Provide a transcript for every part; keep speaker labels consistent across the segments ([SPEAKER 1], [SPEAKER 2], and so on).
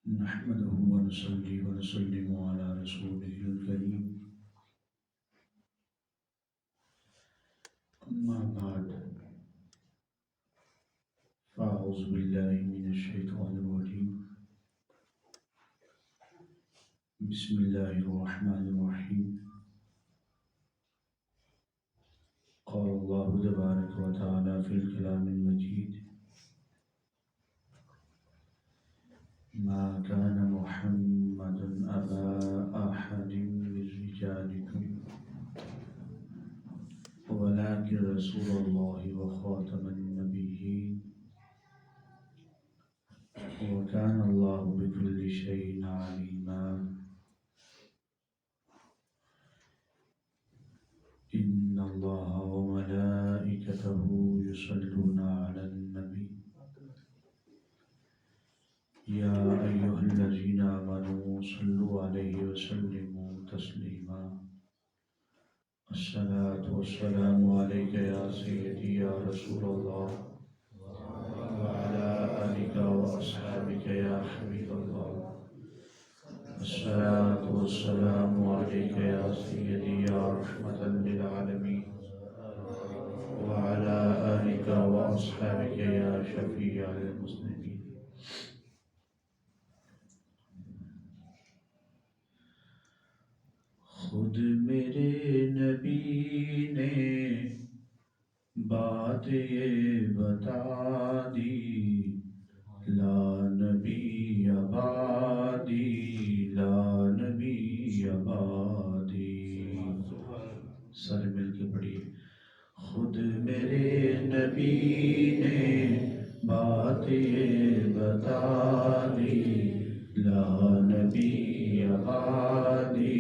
[SPEAKER 1] نحمده ونصلي ونسلم على رسوله الكريم. أما بعد، فأعوذ بالله من الشيطان الرجيم. بسم الله الرحمن الرحيم. قال الله تبارك وتعالى في الكلام المجيد: ما كان محمد أبا أحد من رجالكم ولكن رسول الله وخاتم النبيين وكان الله بكل شيء عليما. إن الله وملائكته يصلون على النبي يا أيها الذين آمنوا صلوا عليه وسلموا تسليما. الصلاة والسلام عليك يا سيدي يا رسول الله وعلى آلك وأصحابك يا حبيب الله. الصلاة والسلام عليك يا سيدي يا رحمة للعالمين وعلى آلك وأصحابك يا شفيع المسلمين. خود میرے نبی نے بات یہ بتا دی، لا نبی آبادی، لا نبی آبادی. سارے مل کے پڑھیے. خود میرے نبی نے بات یہ بتا دی، لا نبی آبادی،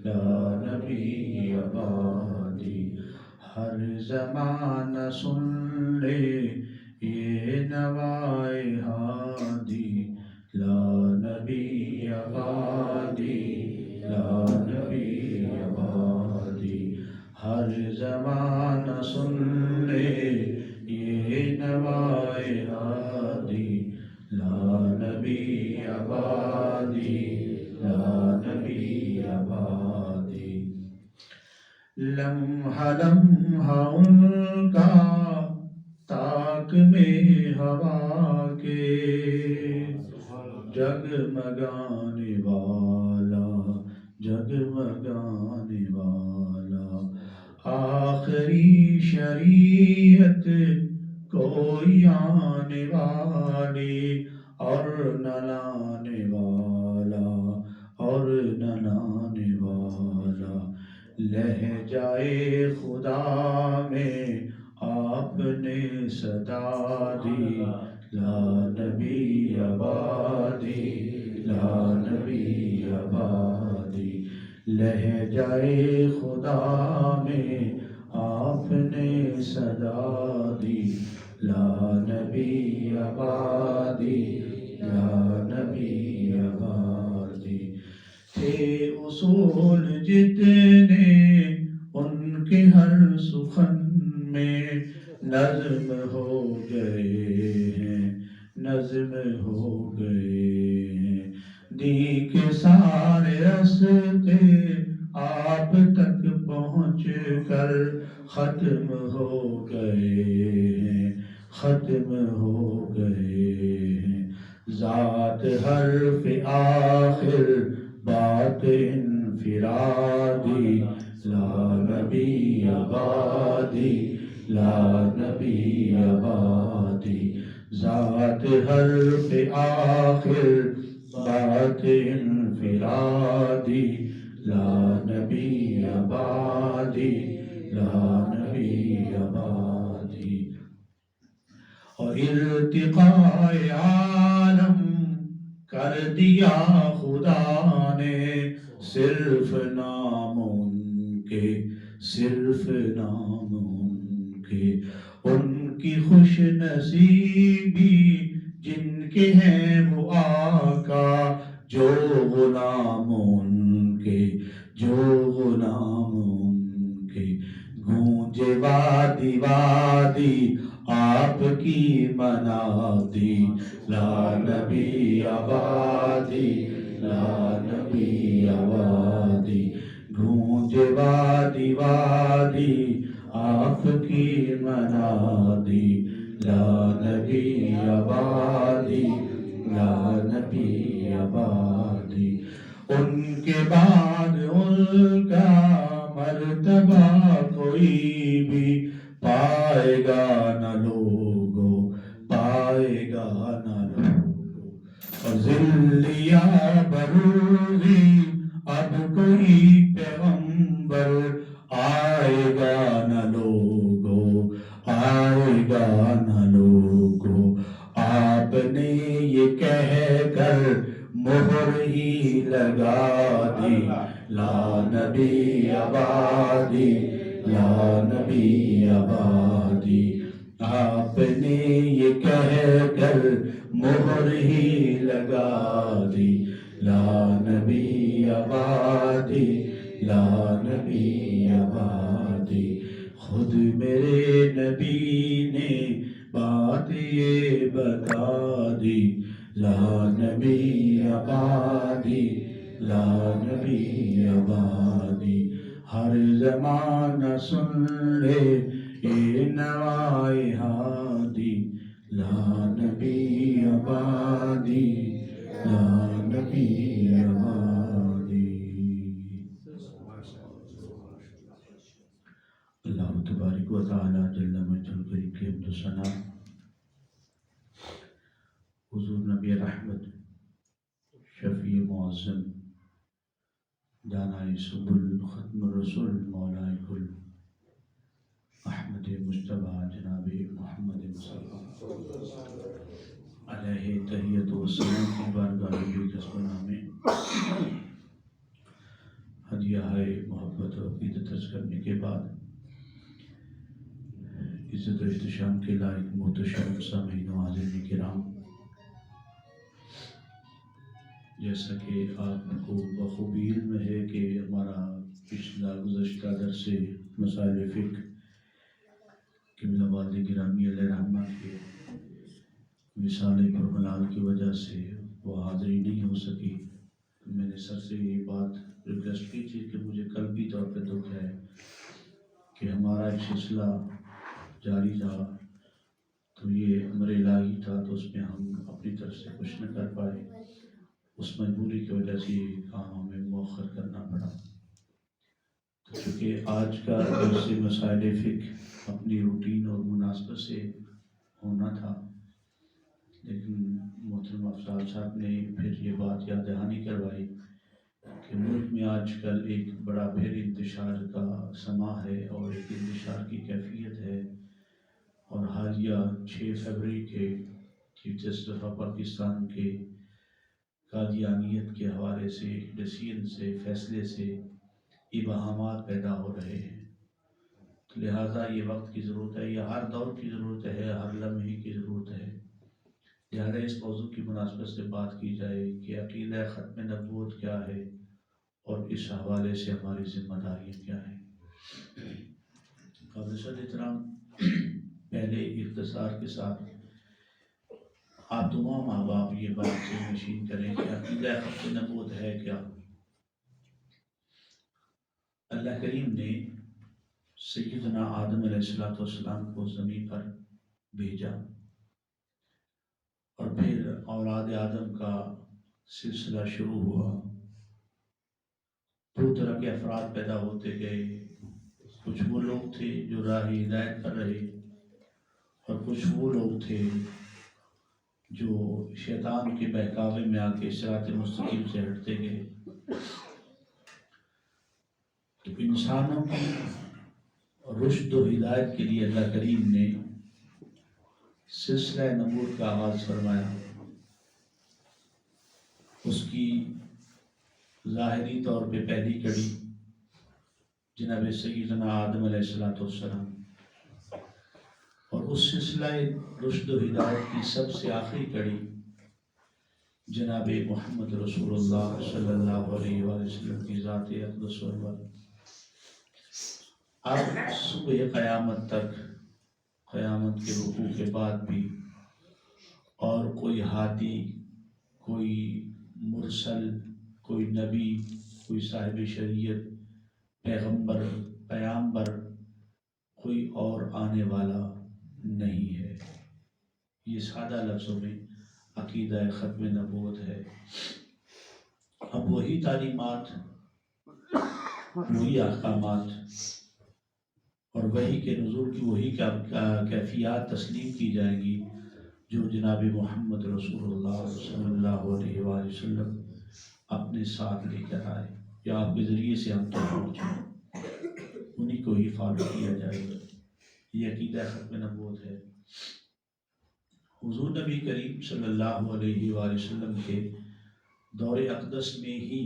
[SPEAKER 1] لا نبی آبادی. ہر زمانہ سن لے یہ نوائے ہادی، لا نبی آبادی، لا نبی آبادی. ہر زمانہ سن لے یہ نوائے ہادی، لا نبی آبادی، لا نبی آبادی. لمحہ لمحہ ان کا طاق میں ہوا کے جگمگانے والا، جگمگانے والا. آخری شریعت کوئی آنے والی اور نہ لانے والا، اور نہ لانے والا. لہجائے خدا میں آپ نے صدا دی، لا نبی آبادی، لا نبی آبادی. لہجائے خدا میں آپ نے صدا دی، لا نبی آبادی، لا نبی آبادی. تھے اصول جتنے ان کے ہر سخن میں نظم ہو گئے ہیں، نظم ہو گئے ہیں. دین کے سارے راستے آپ تک پہنچ کر ختم ہو گئے ہیں، ختم ہو گئے ہیں. ذات حرف آخر بات انفرادی، لا نبی آبادی، لا نبی آبادی. ذات حرف آخر بات انفرادی، لا نبی آبادی، لا نبی آبادی. اور ارتقاء عالم کر دیا خدا نے صرف نام ان کے، صرف نام ان کے. ان کی خوش نصیبی جن کے ہیں وہ آقا، جو غلام ان کے، جو غلام ان کے. گونجے وادی وادی آپ کی منادی لا نبی آبادی لا نبی آبادی گونج وادی وادی آپ کی منادی لا نبی آبادی لا نبی آبادی ان کے بعد ان کا مرتبہ کوئی بھی پائے گا نہ لوگو پائے گا نہ لوگو اور ذلیا بروزی اب کوئی پیغمبر آئے گا نہ لوگو آئے گا نہ لوگو آپ نے یہ کہہ کر مہر ہی لگا دی لا نبی آبادی لا نبی آبادی آپ نے یہ کہہ کر مہر ہی لگا دی لا نبی آبادی لا نبی آبادی خود میرے نبی نے بات یہ بتا دی لا نبی آبادی لا نبی آبادی ہر زمانہ سن لے یہ نوائے ہادی لا نبی آبادی لا نبی آبادی اللہ تبارک و تعالی جل مجدہ الکریم کی حمد و ثنا حضور نبی رحمت شفیع معظم دانائے سبل ختم الرسول مولائے کل احمد مجتبیٰ جناب محمد مصطفیٰ علیہ تحیت و سلام کی بارگاہ بھی کسبنا میں ہدیہ ہے محبت و عقیدت عرض کرنے کے بعد عزت و احتشام کے لائق محتشم سامعین و حاضرین کرام، جیسا کہ آپ کو بخوبی علم ہے کہ ہمارا پچھلا گزشتہ درس مسائل فقہ قبلہ والد گرامی علیہ رحمہ کے وصال پرملال کی وجہ سے وہ حاضری نہیں ہو سکی، میں نے سر سے یہ بات ریکویسٹ کی تھی کہ مجھے قلبی طور پہ دکھ ہے کہ ہمارا ایک سلسلہ جاری تھا تو یہ امر الہی تھا تو اس میں ہم اپنی طرف سے کچھ نہ کر پائے، اس مجبوری کی وجہ سے یہ کام ہمیں مؤخر کرنا پڑا۔ تو چونکہ آج کا درس مسائل فقہ اپنی روٹین اور مناسبت سے ہونا تھا، لیکن محترم افضال صاحب نے پھر یہ بات یاد دہانی کروائی کہ ملک میں آج کل ایک بڑا پھر انتشار کا سما ہے اور ایک انتشار کی کیفیت ہے، اور حالیہ 6 فروری کے چیف جسٹس آف پاکستان کے قادیانیت کے حوالے سے ڈیسیژن سے فیصلے سے ابہامات پیدا ہو رہے ہیں، تو لہٰذا یہ وقت کی ضرورت ہے، یہ ہر دور کی ضرورت ہے، ہر لمحے کی ضرورت ہے، لہٰذا اس موضوع کی مناسبت سے بات کی جائے کہ عقیدہ ختم نبوت کیا ہے اور اس حوالے سے ہماری ذمہ داریاں کیا ہیں۔ قابل صد احترام، پہلے اختصار کے ساتھ آپ تمام احباب یہ بات سے نشین کریں کہ عقیدہ ختم نبوت ہے کیا۔ اللہ کریم نے سیدنا آدم علیہ السلام کو زمین پر بھیجا اور پھر اولاد آدم کا سلسلہ شروع ہوا، 2 طرح کے افراد پیدا ہوتے گئے، کچھ وہ لوگ تھے جو راہ ہدایت پر رہے اور کچھ وہ لوگ تھے جو شیطان کے بہکاوے میں آ کے صراط مستقیم سے ہٹتے گئے۔ تو انسانوں کی رشد و ہدایت کے لیے اللہ کریم نے سلسلہ نبوت کا آغاز فرمایا۔ اس کی ظاہری طور پہ پہلی کڑی جناب سیدنا آدم علیہ السلام، اور اس سلسلہ رشد و ہدایت کی سب سے آخری کڑی جناب محمد رسول اللہ صلی اللہ علیہ وآلہ وسلم کی ذات اقدس و اول۔ اب صبح قیامت تک قیامت کے وقوع کے بعد بھی، اور کوئی ہادی، کوئی مرسل، کوئی نبی، کوئی صاحب شریعت، پیغمبر، پیامبر، کوئی اور آنے والا نہیں ہے۔ یہ سادہ لفظوں میں عقیدہ ختم نبوت ہے۔ اب وہی تعلیمات، وہی احکامات اور وحی کے نزول کی وہی کیفیات تسلیم کی جائیں گی جو جناب محمد رسول اللہ صلی اللہ علیہ وآلہ وسلم اپنے ساتھ لے کر آئے، یا آپ کے ذریعے سے ہم تک پہنچے، انہی کو ہی فالو کیا جائے گا۔ یہ عقیدہ ختم نبوت ہے۔ حضور نبی کریم صلی اللہ علیہ وآلہ وسلم کے دور اقدس میں ہی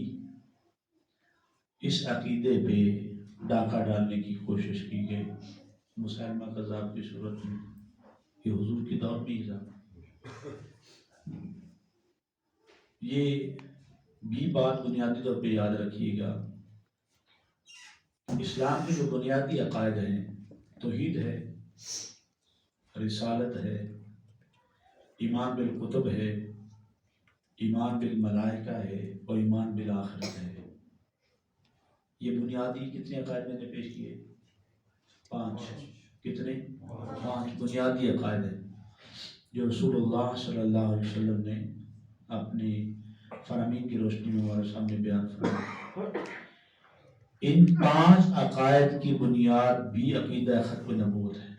[SPEAKER 1] اس عقیدے پہ ڈاکہ ڈالنے کی کوشش کی گئی، مسلمہ کذاب کی صورت میں، کہ حضور کی دور میں ہی تھا۔ یہ بھی بات بنیادی طور پہ یاد رکھیے گا، اسلام کے جو بنیادی عقائد ہیں، توحید ہے، رسالت ہے، ایمان بالکتب ہے، ایمان بالملائکہ ہے، اور ایمان بالآخرت ہے۔ یہ بنیادی کتنے عقائد میں نے پیش کیے؟ 5۔ کتنے؟ 5 بنیادی عقائد ہیں جو رسول اللہ صلی اللہ علیہ وسلم نے اپنی فرامین کی روشنی میں ہمارے سامنے بیان فرمایا۔ ان 5 عقائد کی بنیاد بھی عقیدہ ختم نبوت ہے۔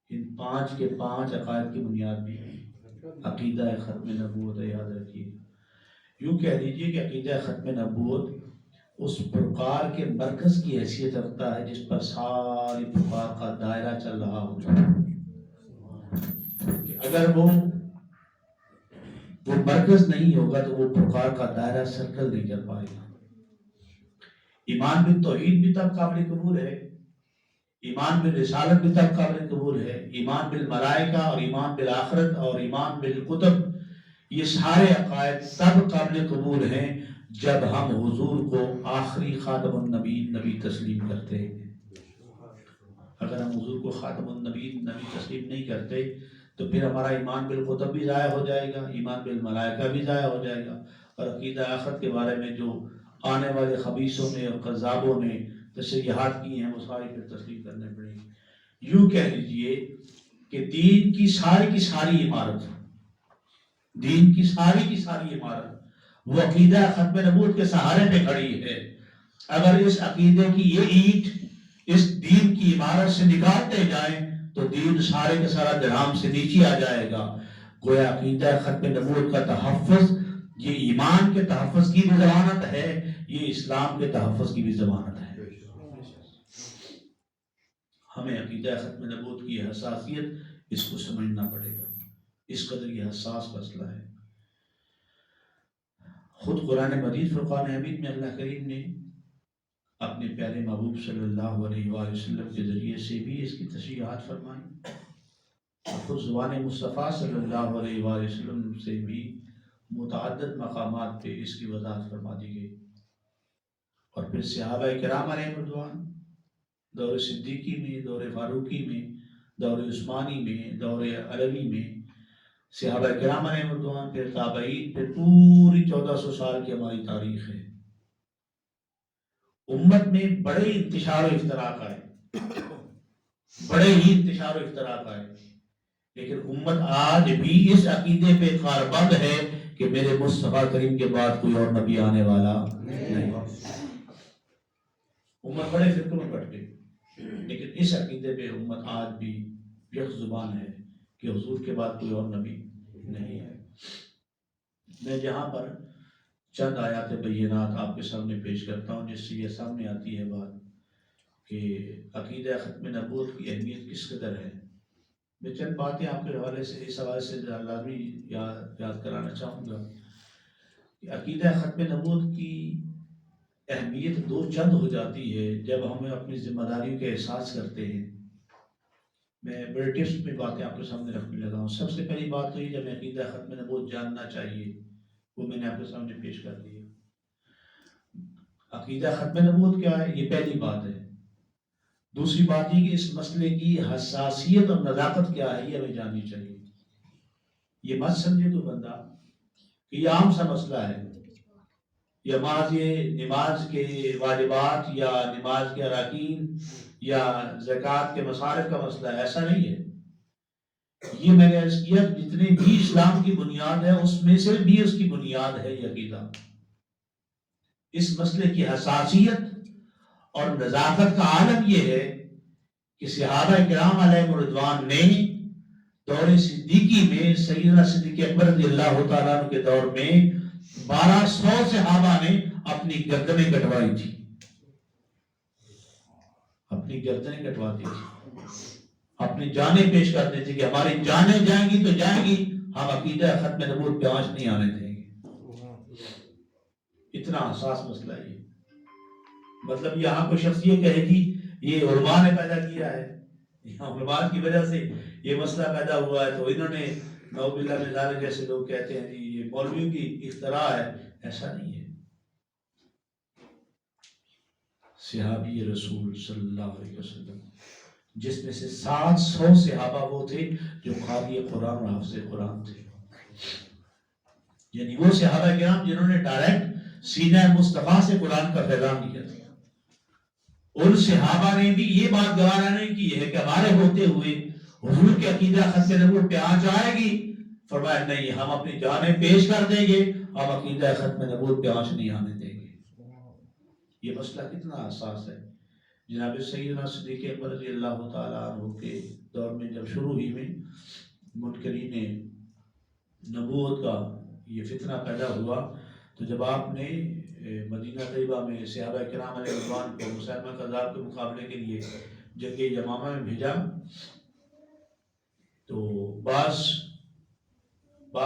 [SPEAKER 1] ان 5 کے 5 عقائد کی بنیاد بھی عقیدہ ختم نبوت ہے، یاد رکھیے۔ یوں کہہ دیجئے کہ عقیدہ ختم نبوت اس پرکار کے مرکز کی حیثیت رکھتا ہے جس پر ساری پرکار کا دائرہ چل رہا ہوتا ہے۔ اگر وہ مرکز نہیں ہوگا تو وہ پرکار کا دائرہ سرکل نہیں کر پائے گا۔ ایمان بالتوحید بھی تب قابل قبول ہے، ایمان بالرسالت بھی تب قابل قبول ہے، ایمان بالملائکہ اور ایمان بالآخرت اور ایمان بالکتب، یہ سارے عقائد تب قابل قبول ہیں جب ہم حضور کو آخری خاتم النبیین نبی تسلیم کرتے ہیں۔ اگر ہم حضور کو خاتم النبیین نبی تسلیم نہیں کرتے تو پھر ہمارا ایمان بالکتب بھی ضائع ہو جائے گا، ایمان بالملائکہ بھی ضائع ہو جائے گا، اور عقیدہ آخرت کے بارے میں جو آنے والے خبیثوں نے اور قذابوں نے تشریحات کی ہیں وہ ساری پھر تسلیم کرنے پڑیں گی۔ یوں کہہ لیجئے کہ دین کی ساری عمارت، دین کی ساری عمارت وہ عقیدہ ختم نبوت کے سہارے پہ کھڑی ہے۔ اگر اس عقیدے کی یہ اینٹ اس دین کی عمارت سے نکالتے جائیں تو دین سارے کے سارا درہم سے نیچے آ جائے گا۔ گویا عقیدہ ختم نبوت کا تحفظ یہ ایمان کے تحفظ کی بھی ضمانت ہے، یہ اسلام کے تحفظ کی بھی ضمانت ہے۔ ہمیں عقیدہ ختم نبوت کی حساسیت اس کو سمجھنا پڑے گا، اس قدر یہ حساس مسئلہ ہے۔ خود قرآن مجید فرقان حمید میں اللہ کریم نے اپنے پیارے محبوب صلی اللہ علیہ وآلہ وسلم کے ذریعے سے بھی اس کی تشریحات فرمائی، اور خود زبان مصطفیٰ صلی اللہ علیہ وآلہ وسلم سے بھی متعدد مقامات پہ اس کی وضاحت فرما دی گئی۔ اور پھر صحابہ کرام علیہ رضوان دور صدیقی میں، دور فاروقی میں، دور عثمانی میں، دور علوی میں، صحابہ کرام علیہ رضوان، پھر تابعین، پھر پوری 1400 سال کی ہماری تاریخ ہے۔ امت میں بڑے انتشار و افتراق آئے، بڑے ہی انتشار و افتراق آئے، لیکن امت آج بھی اس عقیدے پہ کاربند ہے کہ میرے مصطفیٰ کریم کے بعد کوئی اور نبی آنے والا نہیں۔ امت بڑے فرقوں میں بٹ گئی، لیکن اس عقیدے پہ امت آج بھی یک زبان ہے کہ حضور کے بعد کوئی اور نبی نہیں ہے۔ میں جہاں پر چند آیات بینات آپ کے سامنے پیش کرتا ہوں جس سے یہ سامنے آتی ہے بات کہ عقیدہ ختم نبوت کی اہمیت کس قدر ہے، میں چند باتیں آپ کے حوالے سے اس حوالے سے لازمی یاد کرانا چاہوں گا کہ عقیدہ ختم نبوت کی اہمیت دو چند ہو جاتی ہے جب ہمیں اپنی ذمہ داریوں کے احساس کرتے ہیں۔ میں بڑے ٹپس میں باتیں آپ کے سامنے رکھنے لگا ہوں۔ سب سے پہلی بات تو یہ جب عقیدہ ختم نبوت جاننا چاہیے وہ میں نے آپ کے سامنے پیش کر دی ہے۔ عقیدہ ختم نبوت کیا ہے، یہ پہلی بات ہے۔ دوسری بات یہ کہ اس مسئلے کی حساسیت اور نزاکت کیا ہے یہ ہمیں جاننی چاہیے. یہ مت سمجھے تو بندہ کہ یہ عام سا مسئلہ ہے، یا بعض یہ نماز کے واجبات یا نماز کے اراکین یا زکوٰۃ کے مصارف کا مسئلہ ہے. ایسا نہیں ہے. یہ میں نے عرض کیا جتنے بھی اسلام کی بنیاد ہے اس میں سے بھی اس کی بنیاد ہے یہ عقیدہ. اس مسئلے کی حساسیت اور نزاکت کا عالم یہ ہے کہ صحابہ کرام علیہ رضوان نے دور صدیقی میں سیدنا صدیق اکبر رضی اللہ تعالیٰ عنہ کے دور میں 1200 صحابہ نے اپنی گردنیں کٹوائی تھی. اپنی گردنیں کٹواتی تھی، اپنی جانیں پیش کرتے تھے کہ ہماری جانیں جائیں گی تو جائیں گی، ہم عقیدہ ختم نبوت پہ آنچ نہیں آنے دیں گے. اتنا حساس مسئلہ ہے. مطلب یہاں کوئی شخص یہ کہے گی یہ علماء نے پیدا کیا ہے، علماء کی وجہ سے یہ مسئلہ پیدا ہوا ہے، تو انہوں نے نعوذ باللہ من ذالک جیسے لوگ کہتے ہیں یہ مولویوں کی اختراع ہے. ایسا نہیں ہے. صحابی رسول صلی اللہ علیہ وسلم جس میں سے 700 صحابہ وہ تھے جو قاری قرآن اور حافظ قرآن تھے، یعنی وہ صحابہ کرام جنہوں نے ڈائریکٹ سینہ مصطفیٰ سے قرآن کا پیغام دیا تھا. ان صحابہ نے بھی یہ بات گوارا نہیں کی ہے کہ ہمارے ہوتے ہوئے حضور کے عقیدہ ختم نبوت پہ آنچ آئے گی. فرمایا نہیں، ہم اپنی جانیں پیش کر دیں گے، ہم عقیدہ ختم نبوت پہ آنچ نہیں آنے دیں گے. یہ مسئلہ کتنا حساس ہے. جناب سیدنا صدیق اکبر رضی اللہ تعالیٰ عنہ کے دور میں جب شروع ہی میں منکرین نبوت کا یہ فتنہ پیدا ہوا، تو جب آپ نے مدینہ طیبہ میں صحابہ کرام علیہ رضوان کو مسلمہ کذاب کے مقابلے کے لیے جنگ یمامہ میں بھیجا، تو بعض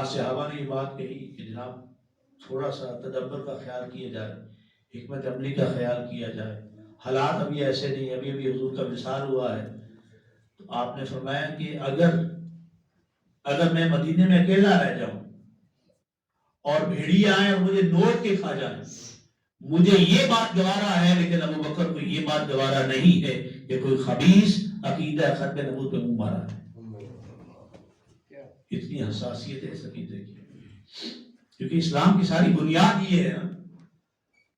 [SPEAKER 1] صحابہ نے یہ بات کہی کہ جناب تھوڑا سا تدبر کا خیال کیا جائے، حکمت عملی کا خیال کیا جائے، حالات ابھی ایسے نہیں، ابھی حضور کا وصال ہوا ہے. تو آپ نے فرمایا کہ اگر میں مدینے میں اکیلا رہ جاؤں اور بھیڑیے آئیں اور مجھے نوچ کے کھا جائیں، مجھے یہ بات گوارا ہے، لیکن ابو بکر کو یہ بات گوارا نہیں ہے کہ کوئی خبیث عقیدہ ختم نبوت پہ منہ مارا ہے. اتنی حساسیت ہے اس عقیدے کی، کیونکہ اسلام کی ساری بنیاد یہ ہے نا.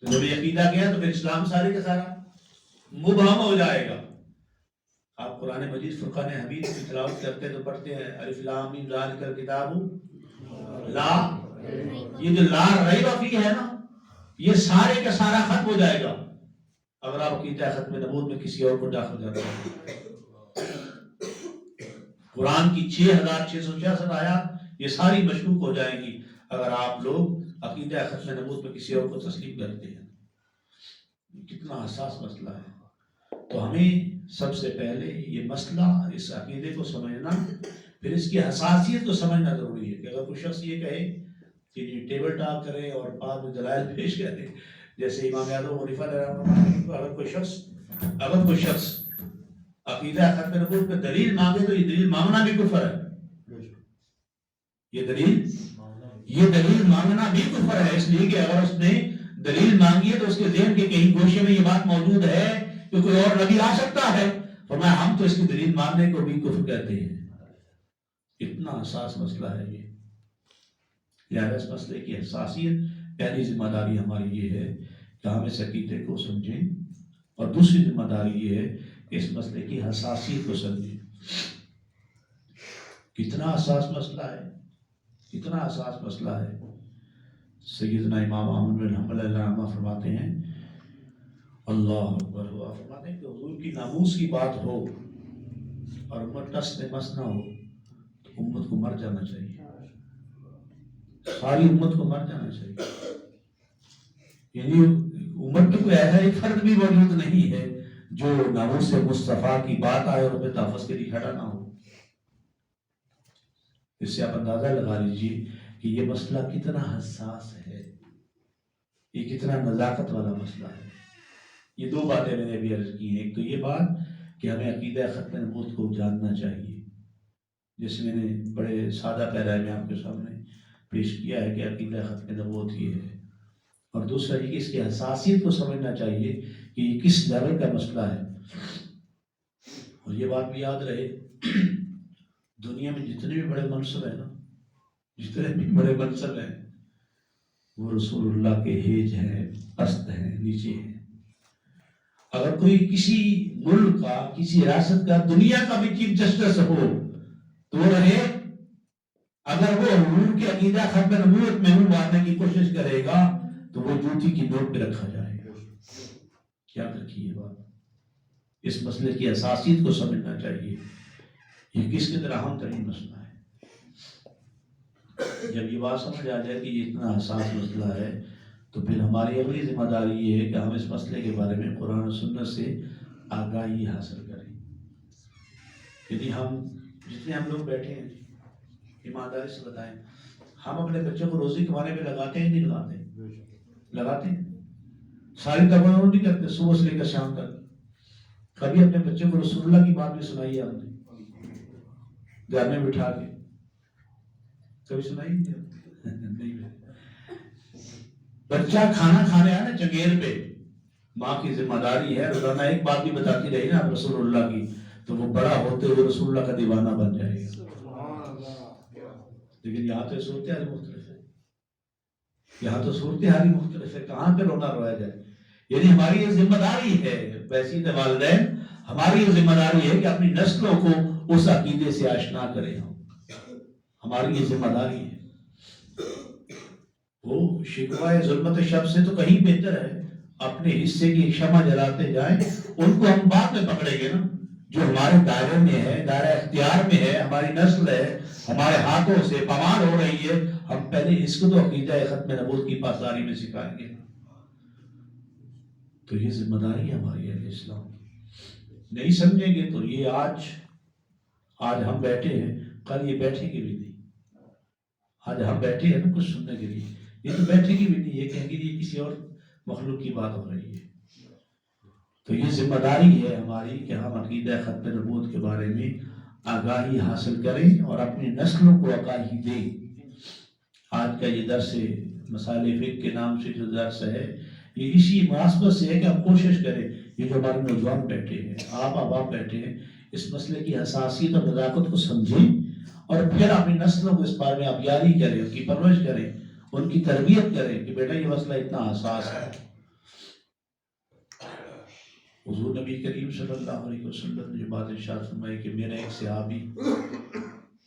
[SPEAKER 1] تو جب یہ عقیدہ گیا تو پھر اسلام سارے کا سارا مبہم ہو جائے گا. آپ قرآن مجید فرقان حمید کی تلاوت کرتے تو پڑھتے ہیں الف لام میم ذالک الکتاب لا، یہ جو لا ریب فیہ ہے نا، یہ سارے کا سارا ختم ہو جائے گا اگر آپ عقیدہ ختم نبوت میں کسی اور کو داخل کرتے ہیں. قرآن کی 6666 آیات یہ ساری مشکوک ہو جائیں گی اگر آپ لوگ عقیدہ ختم نبوت میں کسی اور کو تسلیم کرتے ہیں. کتنا حساس مسئلہ ہے. تو ہمیں سب سے پہلے یہ مسئلہ، اس عقیدے کو سمجھنا، پھر اس کی حساسیت کو سمجھنا ضروری ہے. کہ اگر کوئی شخص یہ کہے کہ یہ ٹیبل ٹاک کرے اور بعد میں دلائل پیش کرے، جیسے امام اعظم حنیفہ اگر کوئی شخص عقیدہ ختم نبوت پہ دلیل مانگے تو یہ دلیل مانگنا بھی کفر ہے. یہ دلیل مانگنا بھی کفر ہے، اس لیے کہ اگر اس نے دلیل مانگی ہے تو اس کے ذہن کے کہیں گوشے میں یہ بات موجود ہے کہ کوئی اور نبی آ سکتا ہے. فرمایا ہم تو اس کی دلیل ماننے کو بھی کفر کہتے ہیں. اتنا حساس مسئلہ ہے یہ. لہذا اس مسئلے کی حساسیت، پہلی ذمہ داری ہماری یہ ہے کہ ہم اس عقیدے کو سمجھیں، اور دوسری ذمہ داری یہ ہے کہ اس مسئلے کی حساسیت کو سمجھیں. کتنا حساس مسئلہ ہے، کتنا حساس مسئلہ ہے. سیدنا امام احمد بن حنبل رحمہ فرماتے ہیں، اللہ اکبر، ہوا فرماتے ہیں کہ حضور کی ناموس کی بات ہو اور امت ٹس میں مس نہ ہو تو امت کو مر جانا چاہیے، ساری امت کو مر جانا چاہیے. یعنی امت میں کوئی ایسا ایک فرد بھی موجود نہیں ہے جو ناموس مصطفیٰ کی بات آئے اور تحفظ کے لیے کھڑا نہ ہو. اس سے آپ اندازہ لگا لیجیے کہ یہ مسئلہ کتنا حساس ہے، یہ کتنا نزاکت والا مسئلہ ہے. یہ دو باتیں میں نے ابھی عرض کی ہیں. ایک تو یہ بات کہ ہمیں عقیدہ ختم نبوت کو جاننا چاہیے، جس میں نے بڑے سادہ پیرا میں آپ کے سامنے پیش کیا ہے کہ عقیدہ ختم نبوت یہ ہے. اور دوسرا یہ کہ اس کی حساسیت کو سمجھنا چاہیے کہ یہ کس لیول کا مسئلہ ہے. اور یہ بات بھی یاد رہے، دنیا میں جتنے بھی بڑے منصب ہیں نا، جتنے بھی بڑے منصب ہیں، وہ رسول اللہ کے ہیج ہیں، پست ہیں، نیچے ہیں۔ اگر کوئی کسی ملک کا، کسی ریاست کا، دنیا کا بھی چیف جسٹس ہو تو وہ رہے، اگر وہ حضور کے عقیدہ ختم نبوت میں منہ مارنے کی کوشش کرے گا تو وہ جوتی کی نوک پہ رکھا جائے گا۔ کیا رکھی ہے بات؟ اس مسئلے کی اساسیت کو سمجھنا چاہیے، یہ کس کی طرح اہم ترین مسئلہ ہے۔ جب یہ بات سمجھ آ جائے کہ یہ اتنا حساس مسئلہ ہے تو پھر ہماری اگلی ذمہ داری یہ ہے کہ ہم اس مسئلے کے بارے میں قرآن و سنت سے آگاہی حاصل کریں۔ یعنی ہم جتنے ہم لوگ بیٹھے ہیں، ایمانداری سے بتائیں، ہم اپنے بچوں کو روزی کمانے پہ لگاتے ہیں نہیں لگاتے؟ لگاتے ہیں۔ ساری تباہ نہیں کرتے صبح سے لے کر شام تک۔ کبھی اپنے بچوں کو رسول اللہ کی بات بھی سنائی ہے آپ نے گھر میں بٹھا کے؟ کبھی سنائی نہیں؟ بچہ کھانا کھانے آیا نا چنگیر پہ، ماں کی ذمہ داری ہے روزانہ ایک بات بھی بتاتی رہی نا رسول اللہ کی، تو وہ بڑا ہوتے ہوئے رسول اللہ کا دیوانہ بن جائے گا۔ لیکن یہاں تو صورتحال مختلف ہے، یہاں تو صورتحال مختلف ہے، کہاں پہ رونا رویا جائے۔ یعنی ہماری یہ ذمہ داری ہے، ویسی والدین ہماری یہ ذمہ داری ہے کہ اپنی نسلوں کو اس عقیدے سے آشنا کریں، ہماری یہ ذمہ داری ہے۔ وہ شکوہ ظلمت شب سے تو کہیں بہتر ہے، اپنے حصے کی شمع جلاتے جائیں، ان کو ہم بعد میں پکڑیں گے نا، جو ہمارے دائرے میں ہے، دائرہ اختیار میں ہے، ہماری نسل ہے، ہمارے ہاتھوں سے پامال ہو رہی ہے، ہم پہلے اس کو تو عقیدہ ختم نبوت کی پاسداری میں سکھائیں گے۔ تو یہ ذمہ داری ہے ہماری اہل اسلام، نہیں سمجھیں گے تو یہ آج ہم بیٹھے ہیں، کل یہ بیٹھیں گے بھی نہیں۔ آج ہم بیٹھے ہیں نا کچھ سننے کے لیے، یہ تو بیٹھے گی بھی نہیں، یہ کہیں گے یہ کسی اور مخلوق کی بات ہو رہی ہے۔ تو یہ ذمہ داری ہے ہماری کہ ہم عقیدہ ختم نبوت کے بارے میں آگاہی حاصل کریں اور اپنی نسلوں کو آگاہی دیں۔ آج کا یہ درس مسائل فقہ کے نام سے جو درس ہے، یہ اسی مناسبت سے ہے کہ ہم کوشش کریں، یہ جو ہمارے نوجوان بیٹھے ہیں، آپ احباب بیٹھے ہیں، اس مسئلے کی حساسیت اور نزاکت کو سمجھیں اور پھر اپنی نسلوں کو اس بارے میں آبیاری کریں، ان کی پرورش کریں، ان کی تربیت کریں کہ بیٹا یہ مسئلہ اتنا حساس ہے۔ حضور نبی کریم صلی اللہ علیہ وسلم نے جو بات ارشاد فرمائی کہ میرا ایک صحابی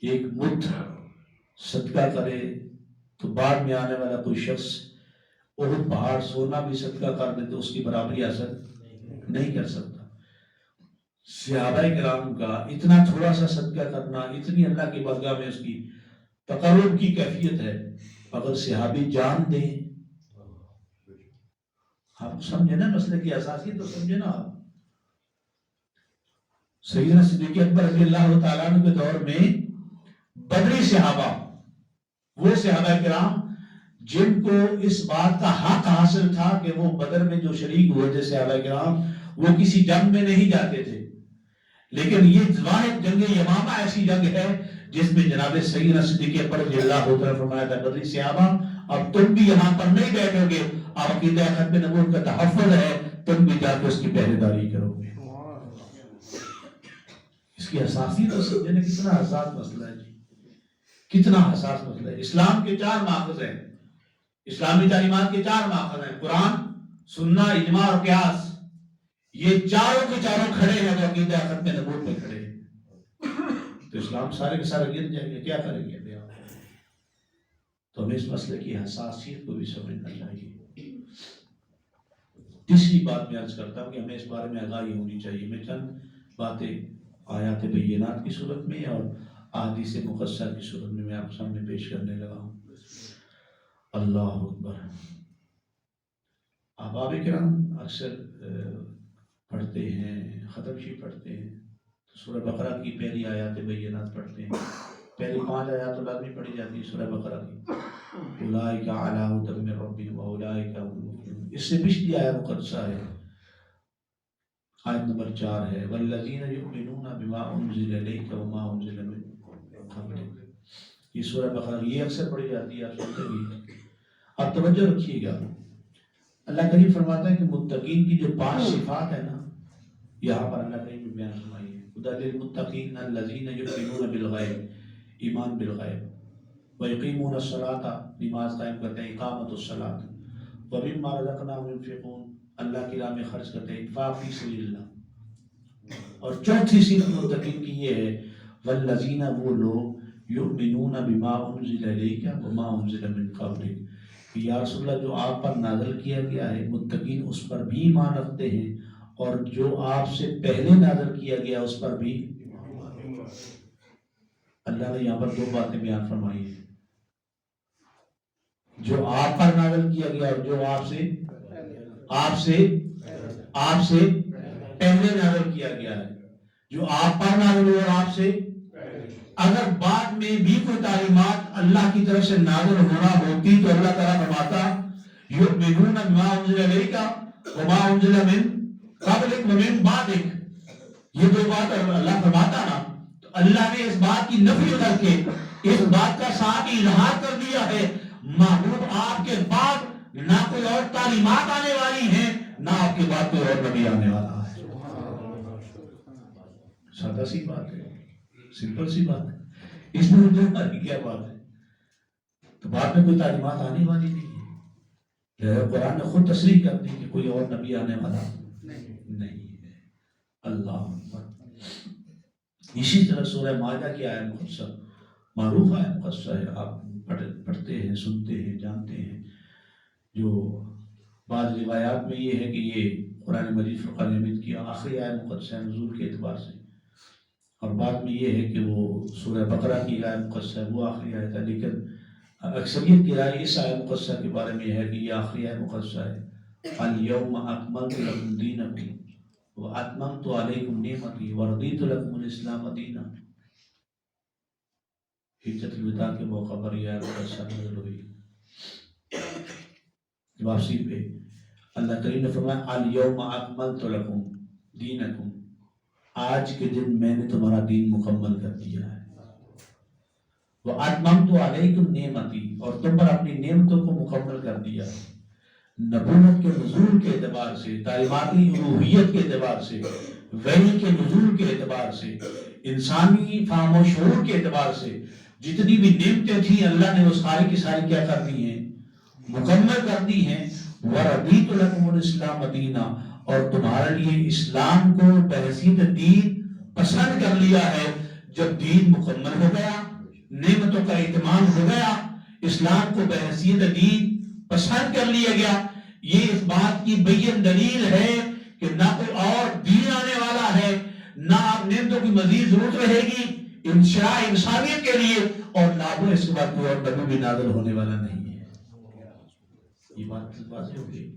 [SPEAKER 1] ایک مٹھ صدقہ کرے تو بعد میں آنے والا کوئی شخص احد پہاڑ سونا بھی صدقہ کر دے تو اس کی برابری حاصل نہیں کر سکتا۔ صحابہ کرام کا اتنا تھوڑا سا صدقہ کرنا، اتنی اللہ کی بارگاہ میں اس کی تقرب کی کیفیت ہے۔ اگر صحابی جان دیں، آپ سمجھے نا مسئلے کی اساسی تو سمجھے نا آپ۔ سیدنا صدیق اکبر رضی اللہ تعالیٰ عنہ کے دور میں بدری صحابہ، وہ صحابہ کرام جن کو اس بات کا حق حاصل تھا کہ وہ بدر میں جو شریک ہوئے تھے صحابہ کرام، وہ کسی جنگ میں نہیں جاتے تھے، لیکن یہ واحد جنگ یمامہ ایسی جنگ ہے جس میں جناب سیدنا صدیق اکبر رضی اللہ تعالیٰ فرمایا تھا بدری صحابہ اب تم بھی یہاں پر نہیں بیٹھو گے، اب عقیدہ ختم نبوت کا تحفظ ہے، تم بھی جا کے اس کی پہرے داری کرو گے۔ اس کی حساسیت تو سمجھنے کتنا حساس مسئلہ ہے جی، کتنا حساس مسئلہ ہے۔ اسلام کے 4 ماخذ ہیں، اسلامی تعلیمات کے 4 ماخذ ہیں، قرآن، سنہ، اجماع اور قیاس۔ یہ چاروں کے چاروں کھڑے ہیں تو عقیدہ ختم نبوت میں کھڑے ہیں، تو اسلام سارے کے سارے گر جائیں گے، کیا کریں گے؟ تو ہمیں اس مسئلے کی حساسیت کو بھی سمجھنا چاہیے۔ تیسری بات میں عرض کرتا ہوں کہ ہمیں اس بارے میں آگاہی ہونی چاہیے۔ میں چند باتیں آیات بینات کی صورت میں اور احادیث مقصر کی صورت میں آپ سامنے پیش کرنے لگا ہوں۔ اللہ اکبر۔ احباب کرام اکثر پڑھتے ہیں، ختم شریف پڑھتے ہیں، سورہ بقرہ کی پہلی آیات بینات پڑھتے ہیں، پہلی 5 آیات تو لازمی پڑھی جاتی ہے سورہ بقرہ کی، اولئک علی ھدی من ربہم واولئک هم المفلحون۔ اس سے پچھلی آیت مقدسہ ہے، آیت نمبر 4 ہے، والذین یؤمنون بما انزل الیک وما انزل من قبلک۔ یہ سورہ بقرہ یہ اکثر پڑھی جاتی ہے، آپ سنتے بھی۔ اب توجہ رکھیے گا، اللہ کریم فرماتا ہے کہ متقین کی جو 5 صفات ہے نا، یہاں پر اللہ کریم نے بیان فرمائی ہے۔ ہدی للمتقین الذین یؤمنون بالغیب، ایمان بالغیب، ویقیمون الصلاۃ، نماز قائم کرتے ہیں، اقامت الصلاۃ، ومما رزقناہم ينفقون، اللہ کی راہ میں خرچ کرتے ہیں، انفاق فی سبیل اللہ۔ اور چوتھی صفت متقین کی یہ ہے والذین، وہ لوگ یؤمنون بما انزل الیک وما انزل من قبلک، کہ یا رسول اللہ جو آپ پر نازل کیا گیا ہے متقین اس پر بھی ایمان رکھتے ہیں، اور جو آپ سے پہلے نازل کیا گیا اس پر بھی۔ اللہ نے یہاں پر دو باتیں بیان فرمائی ہیں، جو آپ پر نازل کیا گیا اور جو آپ سے پہلے نازل کیا گیا ہے، جو آپ پر نازل ہوا اور آپ سے، اگر بعد میں بھی کوئی تعلیمات اللہ کی طرف سے نازل ہونا ہوتی تو اللہ تعالیٰ فرماتا یؤمنون بما انزل الیک وما انزل من قبلک ومن بعدک، یہ دو بات اللہ فرماتا نا، تو اللہ نے اس بات کی نفی کر کے اس بات کا صاف اظہار کر دیا ہے محبوب آپ کے بعد نہ کوئی اور تعلیمات آنے والی ہیں، نہ آپ کے بعد کوئی اور نبی آنے والا ہے۔ سادہ سی بات ہے، سمپل سی بات ہے، اس میں اردو کی کیا بات ہے؟ تو بعد میں کوئی تعلیمات آنے والی نہیں ہے، قرآن نے خود تصریح کر دی کہ کوئی اور نبی آنے والا نہیں ہے۔ اللہ اکبر۔ اسی طرح سورہ مائدہ کی آیت مقدسہ معروف آیت مقدسہ ہے، آپ پڑھتے ہیں، سنتے ہیں، جانتے ہیں، جو بعض روایات میں یہ ہے کہ یہ قرآن مجید فرقان حمید کی آخری آیت مقدسہ ہے نزول کے اعتبار سے، اور بعد میں یہ ہے کہ وہ سورہ بقرہ کی آیت مقدسہ ہے وہ آخری آیت ہے، لیکن اکثریت کی رائے اس آیت مقدسہ کے بارے میں ہے کہ یہ آخری آیت مقدسہ ہے، الیوم اکملت لکم دینکم واتممت علیکم نعمتی ورضیت لکم الاسلام دینا۔ حجت الوداع کے موقع پر یہ آیت مقدسہ نازل ہوئی، واپسی پہ اللہ کریم نے فرمایا الیوم اکملت لکم دینکم، آج کے دن میں نے تمہارا دین مکمل کر دیا ہے، وَأَتْمَمْتُ عَلَيْكُمْ نِعْمَتِي، اور تم پر اپنی نعمتوں کو مکمل کر دیا ہے۔ نبوت کے نزول کے اعتبار سے، تعلیماتی الوہیت کے اعتبار سے، وحی کے نزول کے اعتبار سے، انسانی فہم و شعور کے اعتبار سے جتنی بھی نعمتیں تھیں اللہ نے وہ ساری کی ساری کیا کر دی ہیں؟ مکمل کر دی ہیں۔ وَرَضِيتُ لَكُمُ الْإِسْلَامَ دِينًا، اور تمہارے لیے اسلام کو بحیثیت دین پسند کر لیا ہے۔ جب دین مکمل ہو گیا، نعمتوں کا اہتمام ہو گیا، اسلام کو بحیثیت دین پسند کر لیا گیا، یہ اس بات کی بین دلیل ہے کہ نہ کوئی اور دین آنے والا ہے، نہ آپ نعمتوں کی مزید ضرورت رہے گی انشاء انسانیت کے لیے، اور نہ وہ اس کے بعد کوئی اور نبی بھی نازل ہونے والا نہیں ہے۔ یہ بات واضح ہو گئی۔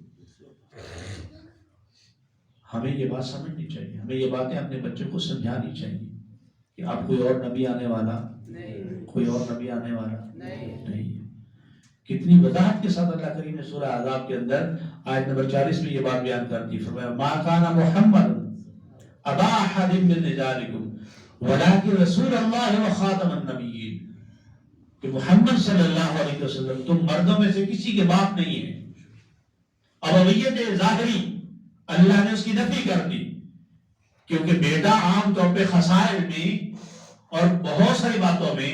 [SPEAKER 1] ہمیں یہ بات سمجھنی چاہیے، ہمیں یہ باتیں اپنے بچوں کو سمجھانی چاہیے کہ اب کوئی اور نبی آنے والا نہیں، کوئی اور نبی آنے والا نہیں ہے۔ کتنی وضاحت کے ساتھ اللہ کریم نے سورہ احزاب کے اندر آیت نمبر 40 میں یہ بات بیان کرتی، فرمایا ما کان محمد ابا احد من رجالکم ولکن رسول اللہ و خاتم النبیین، کہ محمد صلی اللہ علیہ وسلم تم مردوں میں سے کسی کے باپ نہیں ہیں۔ ابویت ظاہری اللہ نے اس کی نفی کر دی، کیونکہ بیٹا عام طور پہ خسائل میں اور بہت ساری باتوں میں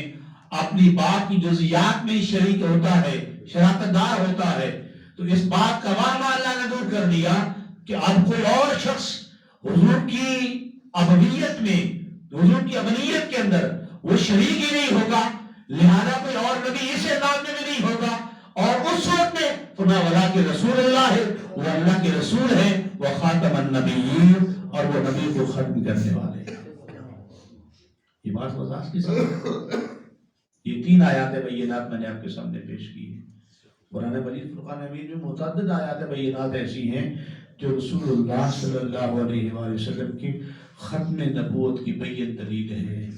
[SPEAKER 1] اپنی باپ کی جزیات میں شریک ہوتا ہے، شراکت دار ہوتا ہے، تو اس بات کا واقعہ اللہ نے دور کر دیا کہ اب کوئی اور شخص حضور کی ابویت میں، حضور کی ابنیت کے اندر وہ شریک ہی نہیں ہوگا، لہذا کوئی اور نبی اسے نام میں نہیں ہوگا۔ اور اس وقت میں فرمایا ولا کہ رسول اللہ ہے، وہ اللہ کے رسول ہے، وہ خاتم النبیین، اور وہ نبی کو ختم کرنے والے ہیں۔ یہ بات وضاحت کے ساتھ، یہ 3 آیات بینات میں نے آپ کے سامنے پیش کی ہیں۔ قرآن مجید فرقان حمید میں متعدد آیات بینات ایسی ہیں جو رسول اللہ صلی اللہ علیہ وآلہ وسلم کی ختم نبوت کی بین دلیل ہے۔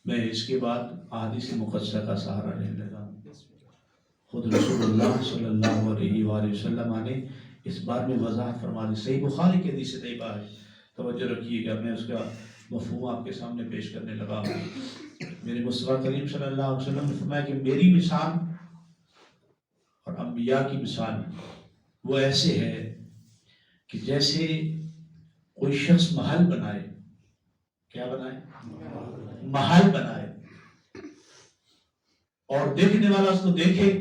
[SPEAKER 1] میں اس کے بعد احادیث مقدسہ کا سہارا لینے لگا ہوں۔ خود رسول اللہ صلی اللہ علیہ وآلہ وسلم نے اس بار میں وضاحت فرما دی۔ صحیح بخاری کے حدیث طیبہ ہے، توجہ رکھیے گا، میں اس کا مفہوم آپ کے سامنے پیش کرنے لگا ہوں۔ میرے مصطفیٰ کریم صلی اللہ علیہ وسلم نے فرمایا کہ میری مثال اور انبیاء کی مثال وہ ایسے ہے کہ جیسے کوئی شخص محل بنائے، کیا بنائے؟ محل بنائے، اور دیکھنے والا اس کو دیکھے،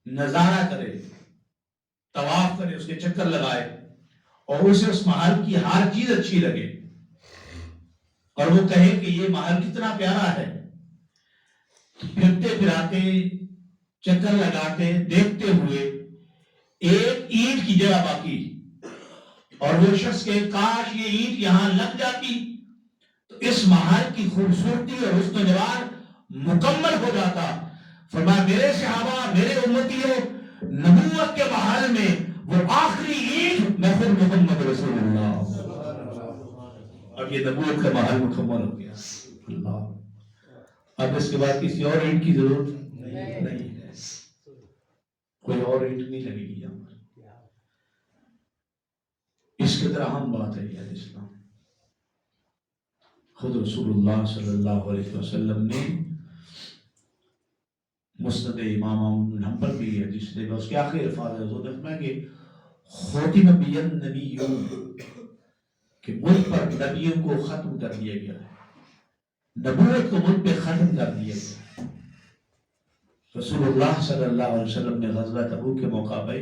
[SPEAKER 1] نظارہ کرے، طواف کرے، اس کے چکر لگائے، اور اسے اس محل کی ہر چیز اچھی لگے، اور وہ کہے کہ یہ محل کتنا پیارا ہے، پھرتے پھراتے، چکر لگاتے، دیکھتے ہوئے ایک اینٹ کی جگہ باقی، اور وہ شخص کے کاش یہ اینٹ یہاں لگ جاتی تو اس محل کی خوبصورتی اور حسن و جمال مکمل ہو جاتا۔ فرمایا میرے صحابہ، میرے امتیوں، نبوت کے محل میں وہ آخری اینٹ میں خود محمد رسول اللہ، اب یہ نبوت کا محل مکمل ہو گیا۔ اللہ، اب اس کے بعد کسی اور اینٹ کی ضرورت نہیں ہے، کوئی اور اینٹ نہیں لگے گی یہاں پر۔ اس کی طرح ہم بات ہے یہ اسلام، خود رسول اللہ صلی اللہ علیہ وسلم نے مسند امام احمد بن حنبل بھی ہے جس نے اس کے آخری الفاظ ہے، حضور نے فرمایا کہ ختم بی النبیون، کہ مجھ پر نبیوں کو ختم کر دیا گیا ہے، نبوت کو مجھ پہ ختم کر دیا گیا۔ رسول اللہ صلی اللہ علیہ وسلم نے غزوہ تبوک کے موقع پہ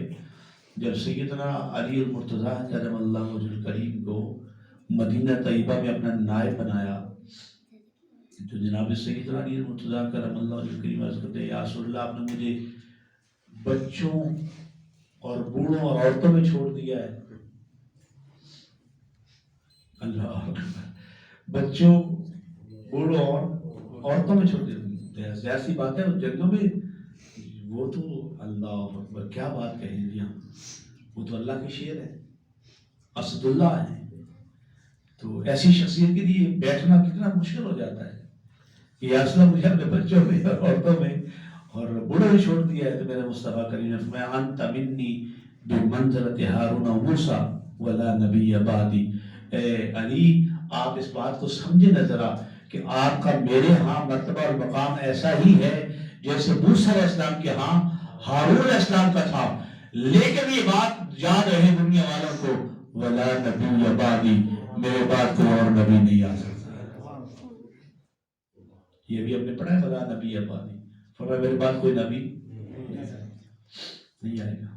[SPEAKER 1] جب سیدنا علی المرتضیٰ کرم اللہ وجہ الکریم کو مدینہ طیبہ میں اپنا نائب بنایا تو جناب سیدنا علی المرتضیٰ کرم اللہ وجہ الکریم عرض کرتے ہیں یا رسول اللہ، آپ نے مجھے بچوں اور بوڑھوں اور عورتوں میں چھوڑ دیا ہے۔ اللہ بچوں، بوڑھوں اور عورتوں میں چھوڑ دیا، ایسی بات ہے جنگوں میں، وہ تو اللہ اکبر، کیا بات کہیں جی، وہ تو اللہ کی شیر ہے، اسد اللہ ہے۔ تو ایسی شخصیت کے لیے بیٹھنا کتنا مشکل ہو جاتا ہے کہ یا رسول اللہ مجھے اپنے بچوں میں اور عورتوں میں اور بوڑھوں میں چھوڑ دیا ہے۔ تو میرے مصطفیٰ کریم نے فرمایا انت منی بمنزلۃ ہارون و موسیٰ ولا نبی بعدی، اے علی آپ اس بات کو سمجھے نہ ذرا کہ آپ کا میرے ہاں مرتبہ اور مقام ایسا ہی ہے جیسے موسیٰ علیہ السلام کے ہاں ہارون علیہ السلام کا تھا، لیکن یہ بات یاد رہے دنیا والوں کو، ولا نبی بعدی، میرے بعد کوئی اور نبی نہیں آ سکتا۔ یہ بھی ہم نے پڑھا ہے، ولا نبی بعدی، فرمایا میرے بعد کوئی نبی نہیں آئے گا۔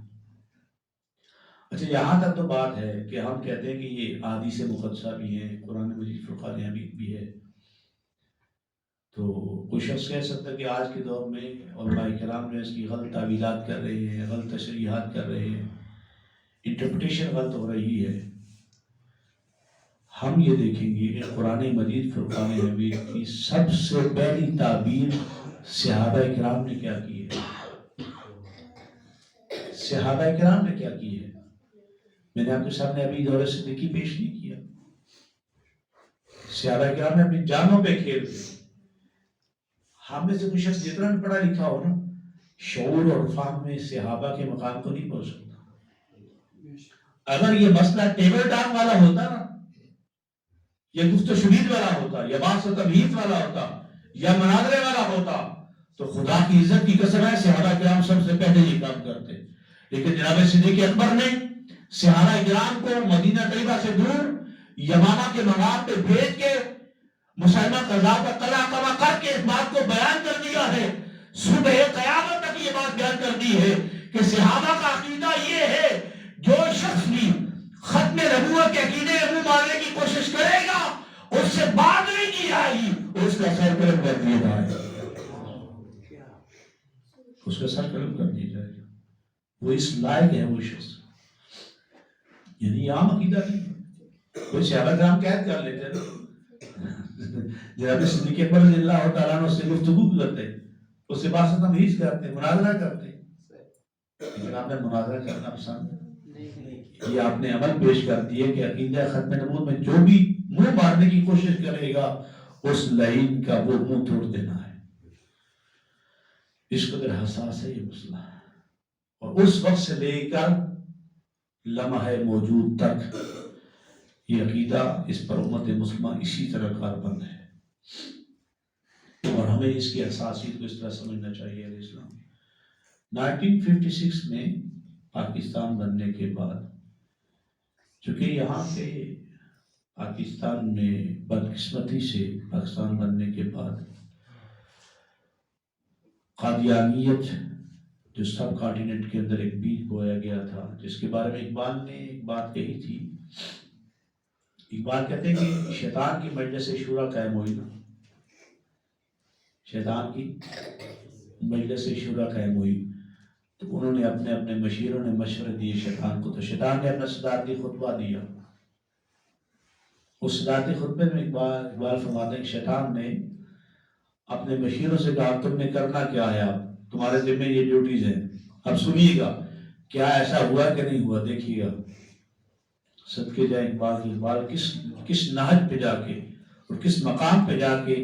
[SPEAKER 1] اچھا، یہاں تک تو بات ہے کہ ہم کہتے ہیں کہ یہ احادیث مقدسہ بھی ہیں، قرآن مجید فرقان حمید بھی ہے، تو کوئی شخص کہہ سکتا ہے کہ آج کے دور میں علماء کرام جو اس کی غلط تعویلات کر رہے ہیں، غلط تشریحات کر رہے ہیں، انٹرپریٹیشن غلط ہو رہی ہے۔ ہم یہ دیکھیں گے کہ قرآن مجید فرقان حمید کی سب سے پہلی تعبیر صحابہ کرام نے کیا کی ہے، صحابہ کرام نے کیا کی ہے۔ میں نے آپ کے سامنے ابھی دور صدیقی پیش نہیں کیا، صحابہ کرام نے اپنی جانوں پہ کھیل دیا۔ ہم میں سے کوئی شخص جتنا بھی پڑھا لکھا ہو نا، شعور اور فہم میں صحابہ کے مقام کو نہیں پہنچ سکتا۔ اگر یہ مسئلہ ٹیبل ٹاک والا ہوتا نا، یا گفت و شنید والا ہوتا، یا بحث و تبحیث والا ہوتا، یا مناظرے والا ہوتا، تو خدا کی عزت کی قسم ہے صحابہ کرام سب سے پہلے یہ کام کرتے۔ لیکن جناب صدیق اکبر نے صحابہ کرام کو مدینہ طیبہ سے دور یمامہ کے مقام پہ بھیج کے مسلمہ قذاب کا قلعہ قمع کر کے اس بات کو بیان کر دیا ہے، صبح قیامت تک یہ بات بیان کر دی ہے کہ صحابہ کا عقیدہ یہ ہے جو شخص بھی ختم نبوت کے عقیدے میں منہ مارنے کی کوشش کرے گا اس سے بات نہیں کی جائے گی، اس کا سر قلم کر دیا جائے گا، اس کا سر قلم کر دیا جائے گا۔ وہ اس لائق ہے وہ شخص، یعنی عام عقیدہ نہیں۔ کوئی صحابہ کرام قید کر لیتے ہیں، جناب صدیق اکبر رضی اللہ تعالیٰ عنہ سے گفتگو کرتے، اس سے بات سے تمہیز کرتے، مناظرہ کرتے، لیکن آپ نے مناظرہ کرنا پسند نہیں، یہ آپ نے عمل پیش کر دیے کہ عقیدہ ختم نبوت میں جو بھی منہ مارنے کی کوشش کرے گا اس لعین کا وہ منہ توڑ دینا ہے۔ اس قدر حساس ہے یہ مسئلہ، اور اس وقت سے لے کر لمحہ موجود تک یہ عقیدہ اس پر امت مسلمہ اسی طرح کاربند ہے، اور ہمیں اس کی اساسیت کو اس طرح سمجھنا چاہیے۔ علیہ السلام 1956 میں پاکستان بننے کے بعد چونکہ یہاں پہ پاکستان میں بدقسمتی سے پاکستان بننے کے بعد قادیانیت جو سب کانٹیننٹ کے اندر ایک بیج بویا گیا تھا، جس کے بارے میں اقبال نے ایک بات کہی تھی. اقبال کہتے ہیں کہ شیطان کی مجلس شورا قائم ہوئی نا، شیطان کی مجلس شورا قائم ہوئی تو انہوں نے اپنے اپنے مشیروں نے مشورے دیے شیطان کو، تو شیطان نے اپنا صدارتی خطبہ دیا. اس صدارتی خطبے میں اقبال فرماتے ہیں کہ شیطان نے اپنے مشیروں سے کہا تم نے کرنا کیا ہے، اب تمہارے ذمہ یہ ڈیوٹیز ہیں، اب سنیے گا کیا ایسا ہوا کہ نہیں ہوا، دیکھیے گا. صدقے جائیں اقبال کس نہج پہ جا کے اور کس مقام پہ جا کے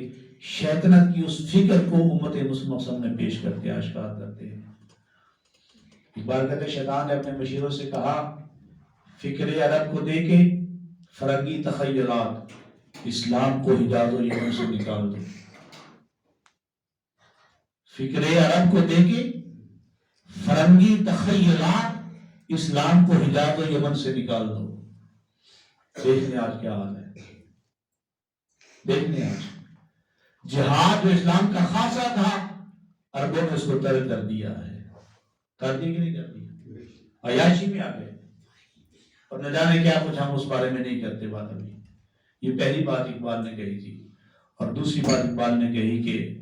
[SPEAKER 1] شیطنت کی اس فکر کو امت مسلمہ سامنے پیش کرتے آشکار کرتے ہیں. اقبال کہتے ہیں شیطان نے اپنے مشیروں سے کہا فکر عرب کو دے کے فرنگی تخیلات اسلام کو حجاز و یمن سے نکال دو. فکر عرب کو دے کے فرنگی تخیلات اسلام کو حجاز و یمن سے نکال دو. دیکھنے آج کیا حال ہے، دیکھنے آج جہاد جو اسلام کا خاصہ تھا عربوں نے اس کو ترک کر دیا ہے. کر دیا کہ نہیں کر دیا؟ عیاشی میں آ گئے اور نہ جانے کیا کچھ، ہم اس بارے میں نہیں کرتے بات ابھی. یہ پہلی بات اقبال نے کہی تھی. اور دوسری بات اقبال نے کہی کہ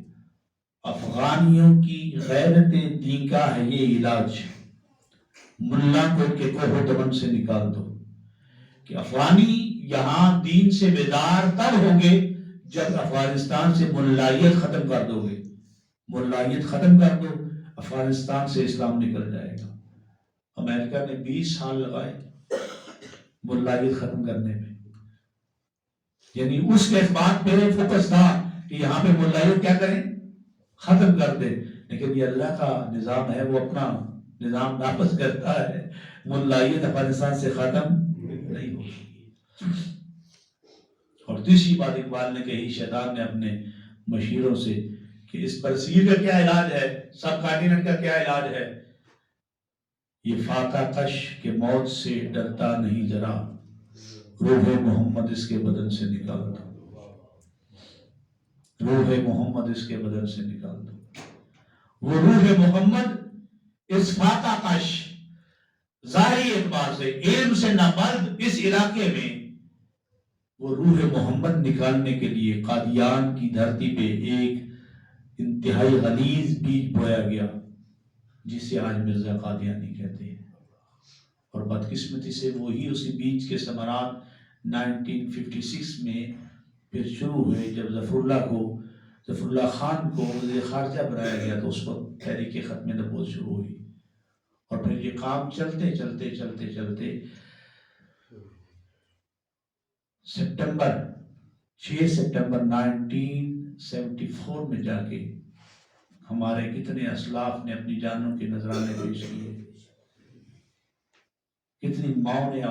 [SPEAKER 1] افغانیوں کی غیرت دین کا ہے یہ علاج، ملا کو کہ کوہ دمن سے نکال دو. کہ افغانی یہاں دین سے بیدار تب ہوگے جب افغانستان سے ملائیت ختم کر دو گے. ملائیت ختم کر دو، افغانستان سے اسلام نکل جائے گا. امریکہ نے 20 سال لگائے ملائیت ختم کرنے میں، یعنی اس کے بات پہ فوکس تھا کہ یہاں پہ ملائیت کیا کریں، ختم کر دے. لیکن یہ اللہ کا نظام ہے، وہ اپنا نظام نافذ کرتا ہے. ملائیت افغانستان سے ختم نہیں ہوگی. اور تیسری بات اقبال نے کہی شیطان نے اپنے مشیروں سے کہ اس برصغیر کا کیا علاج ہے، سب کانٹیننٹ کا کیا علاج ہے. یہ فاتح کش کے موت سے ڈرتا نہیں ذرا، روح محمد اس کے بدن سے نکال دو. روح محمد اس کے بدن سے نکال دو. وہ روح محمد اس فاتح کش ظاہری اعتبار سے علم سے نابلد اس علاقے میں وہ روح محمد نکالنے کے لیے قادیان کی دھرتی پہ ایک انتہائی غلیظ بیج بویا گیا جسے آج مرزا قادیانی کہتے ہیں. اور بدقسمتی سے وہی اسی بیج کے ثمرات 1956 میں پھر شروع ہوئے جب ظفر اللہ خان کو وزیر خارجہ بنایا گیا تو اس وقت تحریک ختم نبوت شروع ہوئی. اور پھر یہ کام چلتے چلتے چلتے چلتے سپٹمبر 6 سپٹمبر 1974 میں جا کے ہمارے کتنے اسلاف نے اپنی جانوں کے نذرانے پیش کیے، کتنی ماؤں نے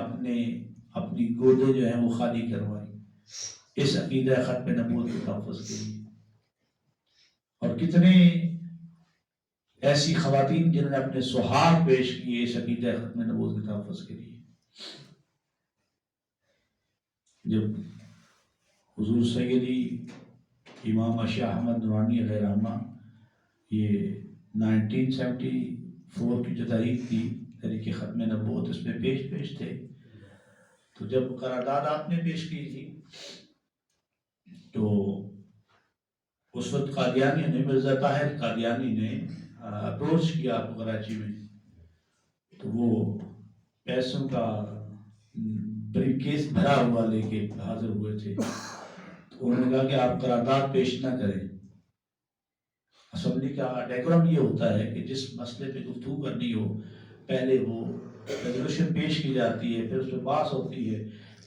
[SPEAKER 1] اپنی گودیں جو ہیں وہ خالی کروائی اس عقیدہ ختم نبوت کے تحفظ کے لیے. اور کتنے ایسی خواتین جنہوں نے اپنے سہاگ پیش کیے اس عقیدہ ختم نبوت کے تحفظ کے لیے. جب حضور سیدی امام شاہ احمد نورانی علیہ رحمہ یہ 1974 کی جو تاریخ تھی تحریک ختم نبوت، اس میں پیش تھے، تو جب قرارداد آپ نے پیش کی تھی تو اس وقت قادیانی نے مرزا طاہر قادیانی نے اپروچ کیا آپ کو کراچی میں، تو وہ پیسوں کا بریف کیس بھرا ہوا لے کے حاضر ہوئے تھے. تو انہوں نے کہا کہ آپ قرارداد پیش نہ کریں. اسمبلی کا ڈیکورم یہ ہوتا ہے کہ جس مسئلے پہ گفتگو کرنی ہو پہلے وہ ریزولوشن پیش کی جاتی ہے، پھر اس پہ پاس ہوتی ہے،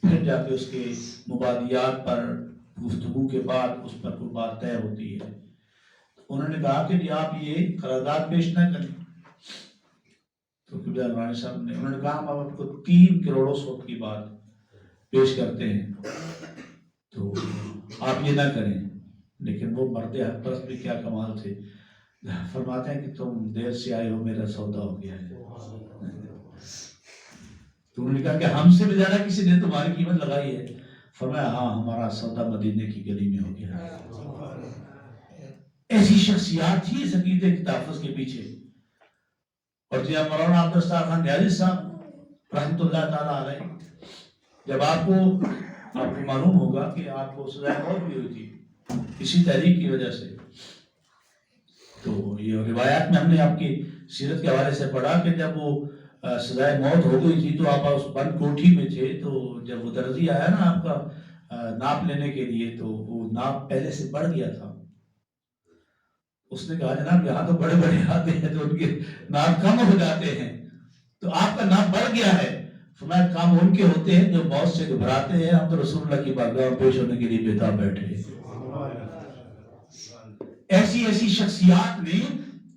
[SPEAKER 1] پھر جا کے اس کے مبادیات پر گفتگو کے بعد اس پر کوئی بات طے ہوتی ہے. انہوں نے کہا کہ جی آپ یہ قرارداد پیش نہ کریں. تو قبلہ نورانی صاحب نے انہوں نے کہا ہم آپ کو 3 کروڑ سود کی بات پیش کرتے ہیں تو آپ یہ نہ کریں. لیکن وہ مرد حق پرست بھی کیا کمال تھے، فرماتے ہیں کہ تم دیر سے آئے ہو میرا سودا ہو گیا ہے. تو انہوں نے کہا کہ ہم سے بھی زیادہ کسی نے تمہاری قیمت لگائی ہے، فرمایا ہاں ہمارا سودا مدینے کی گلی میں ہو گیا. ایسی شخصیات تھی اس عقیدے کے تحفظ کے پیچھے. اور جناب مولانا عبدالستار خان نیازی صاحب رحمۃ اللہ تعالیٰ علیہ، جب آپ کو معلوم ہوگا کہ آپ کو سزائے موت بھی ہوئی تھی اسی تحریک کی وجہ سے، تو یہ روایات میں ہم نے آپ کی سیرت کے حوالے سے پڑھا کہ جب وہ سزائے موت ہو گئی تھی تو آپ اس بند کوٹھی میں تھے، تو جب وہ درزی آیا نا آپ کا ناپ لینے کے لیے، تو وہ ناپ پہلے سے بڑھ گیا تھا. اس نے کہا جناب یہاں تو بڑے بڑے آتے ہیں تو ان کے ناپ کم ہو جاتے ہیں، تو آپ کا ناپ بڑھ گیا ہے. فرمایا کام ان کے ہوتے ہیں جو موت سے گھبراتے ہیں، ہم تو رسول اللہ کی بارگاہ میں پیش ہونے کے لیے بےتاب بیٹھے ہیں. ایسی ایسی شخصیات نے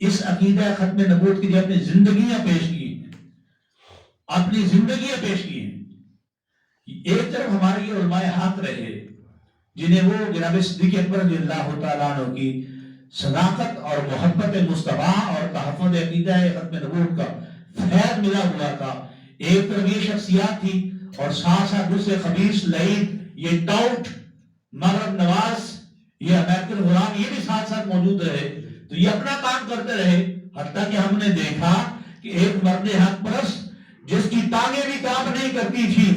[SPEAKER 1] اس عقیدہ ختم نبوت کی اپنی زندگیاں پیش کی ہیں، اپنی زندگیاں پیش کی ہیں. ایک طرف ہمارے یہ علماء حق رہے جنہیں وہ جناب صدیق اکبر رضی اللہ تعالیٰ عنہ کی صداقت اور محبت مصطفیٰ اور تحفظ عقیدہ ختم نبوت کا فیض ملا ہوا تھا. ایک طرف یہ شخصیات تھی اور ساتھ ساتھ دوسرے خبیث لعین یہ ٹاؤٹ مغرب نواز یہ امریکن غلام یہ بھی ساتھ ساتھ موجود رہے. تو یہ اپنا کام کرتے رہے، حتیٰ کہ ہم نے دیکھا کہ ایک مرد حق پرست جس کی ٹانگیں بھی کام نہیں کرتی تھی،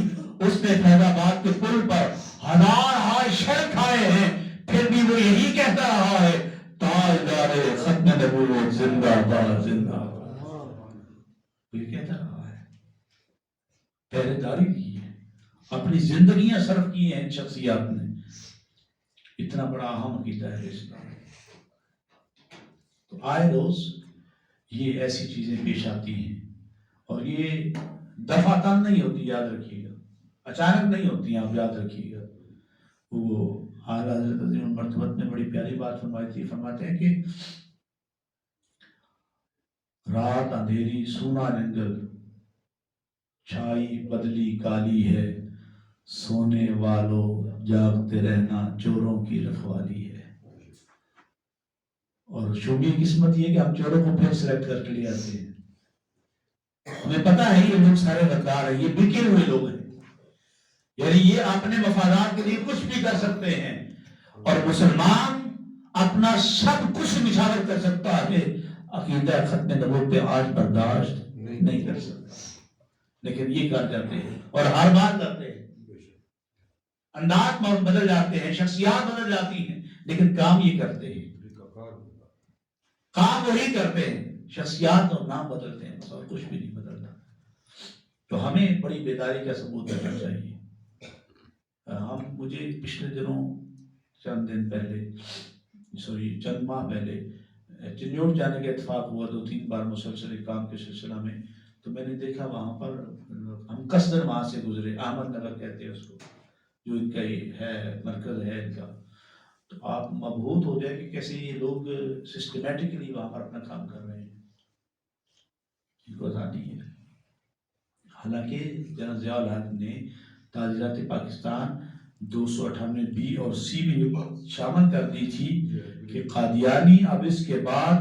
[SPEAKER 1] اس نے فیض آباد کے پل پر ہزار شر کھائے ہیں، پھر بھی وہ یہی کہتا رہا ہے تاجدار ختم نبوت زندہ باد زندہ باد. یہ کہتا رہا ہے، پہرے داری کی ہے، اپنی زندگیاں صرف کی ہیں ان شخصیات نے. اتنا بڑا اہم عقیدہ ہے اسلام. تو آئے روز یہ ایسی چیزیں پیش آتی ہیں اور یہ دفعتاً نہیں ہوتی، یاد رکھیے گا، اچانک نہیں ہوتی ہیں، آپ یاد رکھیے گا. وہ اعلیٰ حضرت عظیم مرتبت نے بڑی پیاری بات فرمائی تھی. فرماتے ہیں کہ رات اندھیری سونا جنگل، چھائی بدلی کالی ہے، سونے والوں جاگتے رہنا چوروں کی رکھوالی ہے. اور شومی قسمت یہ کہ ہم چوروں کو پھر سلیکٹ کر کے لے آتے ہیں. ہمیں پتا ہے یہ لوگ سارے غدار ہیں، یہ بکے ہوئے لوگ ہیں، یعنی یہ اپنے مفادات کے لیے کچھ بھی کر سکتے ہیں. اور مسلمان اپنا سب کچھ نچھاور کر سکتا ہے، عقیدہ ختم نبوت پہ آج برداشت نہیں کر سکتا، لیکن یہ کر جاتے ہیں اور ہر بات کرتے ہیں. انداز بدل جاتے ہیں، شخصیات بدل جاتی ہیں، لیکن کام یہ کرتے ہیں، کام وہی کرتے ہیں، شخصیات اور نام بدلتے ہیں اور کچھ بھی نہیں بدلتا. تو ہمیں بڑی بیداری کا ثبوت دینا چاہیے. مجھے پچھلے دنوں چند ماہ پہلے چنیوٹ جانے کا اتفاق ہوا 2-3 بار مسلسل کام کے سلسلہ میں. تو میں نے دیکھا وہاں پر ہم قصدن وہاں سے گزرے، احمد نگر کہتے ہیں اس کو، جو ان کا یہ ہے مرکز ہے ان کا. تو آپ مبہوت ہو جائے کہ کیسے یہ لوگ سسٹمیٹکلی وہاں پر اپنا کام کر رہے ہیں، ان کو آزادی ہے. حالانکہ جنرل ضیاء الحق نے تعزیرات پاکستان 298 بی اور سی میں شامل کر دی تھی کہ قادیانی اب اس کے بعد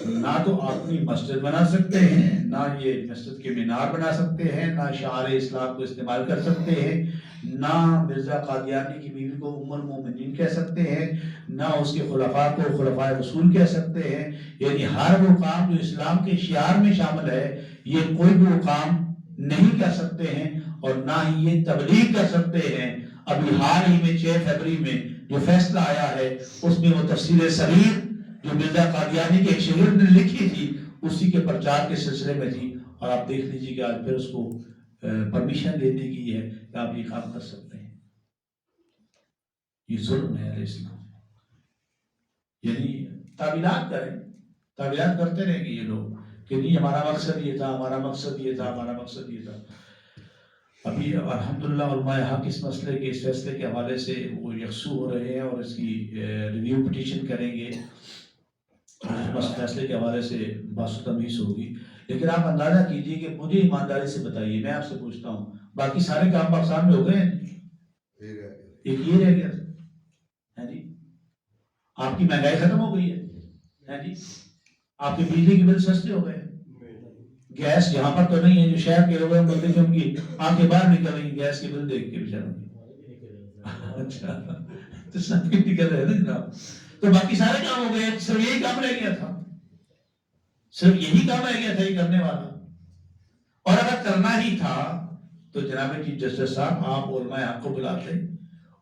[SPEAKER 1] نہ تو اپنی مسجد بنا سکتے ہیں، نہ یہ مسجد کے مینار بنا سکتے ہیں، نہ شعار اسلام کو استعمال کر سکتے ہیں، نہ مرزا قادیانی کی بیوی کو ام المومنین کہہ سکتے ہیں، نہ اس کے خلفاء کو خلفائے رسول کہہ سکتے ہیں. یعنی ہر وہ کام جو اسلام کے شعار میں شامل ہے یہ کوئی بھی وہ کام نہیں کر سکتے ہیں، اور نہ ہی یہ تبلیغ کر سکتے ہیں. ابھی حال ہی میں 6 فروری میں جو فیصلہ آیا ہے اس میں وہ تفسیر صغیر جو مرزا قادیانی کے ایک شاگرد نے لکھی تھی اسی کے پرچار کے سلسلے میں تھی. اور آپ دیکھ لیجیے کہ آج پھر اس کو پرمیشن دے دی گئی ہے کہ آپ یہ کام کر سکتے ہیں. یہ ظلم ہے علیہ السلام. یعنی تعبیرات کرتے رہیں گے یہ لوگ کہ نہیں ہمارا مقصد یہ تھا، ہمارا مقصد یہ تھا، ہمارا مقصد یہ تھا. ابھی الحمدللہ علماء حق اس مسئلے کے اس فیصلے کے حوالے سے وہ یکسو ہو رہے ہیں اور اس کی ریویو پٹیشن کریں گے، اس فیصلے کے حوالے سے بحث و تمیز ہوگی. لیکن آپ اندازہ کیجئے کہ مجھے ایمانداری سے بتائیے، میں آپ سے پوچھتا ہوں باقی سارے کام پاکستان میں ہو گئے ہیں؟ ایک یہ رہ گیا ہے جی. آپ کی مہنگائی ختم ہو گئی ہے جی. آپ کے بجلی کے بل سستے ہو گئے ہیں. گیس یہاں پر تو نہیں ہے، جو شہر کے لوگ ہیں ان کی آنکھیں باہر نکل رہی گیس کے بل دیکھ کے بیچاروں کی. اچھا تو سب کی نکل رہے نا جناب، تو باقی سارے کام ہو گئے، صرف یہی کام رہ گیا تھا، صرف یہی کام رہ گیا تھا یہ کرنے والا. اور اگر کرنا ہی تھا تو جناب چیف جسٹس صاحب آپ علماء آپ کو بلاتے،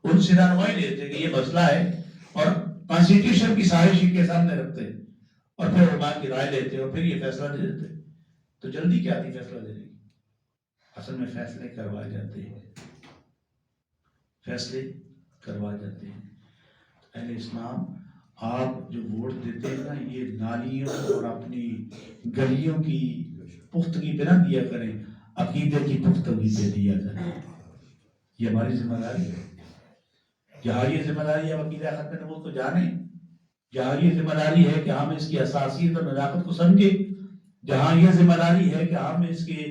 [SPEAKER 1] ان سے رہنمائی لیتے کہ یہ مسئلہ ہے اور کانسٹیٹیوشن کی سازش کے سامنے رکھتے اور پھر علماء کی رائے لیتے اور پھر یہ فیصلہ دے دیتے. تو جلدی کیا تھی فیصلہ دینے کی؟ اصل میں فیصلے کروائے جاتے ہیں، فیصلے کروائے جاتے ہیں. اہل اسلام آپ جو ووٹ دیتے ہیں نا، یہ نالیوں اور اپنی گلیوں کی پختگی پہ نہ دیا کریں، عقیدے کی پختگی پہ دیا کریں. یہ ہماری ذمہ داری ہے. جہاں یہ ذمہ داری ہے عقیدہ ختم نبوت کو جانیں، جہاں یہ ذمہ داری ہے کہ ہم اس کی اساسیت اور نزاکت کو سمجھیں، جہاں یہ ذمہ داری ہے کہ ہم اس کے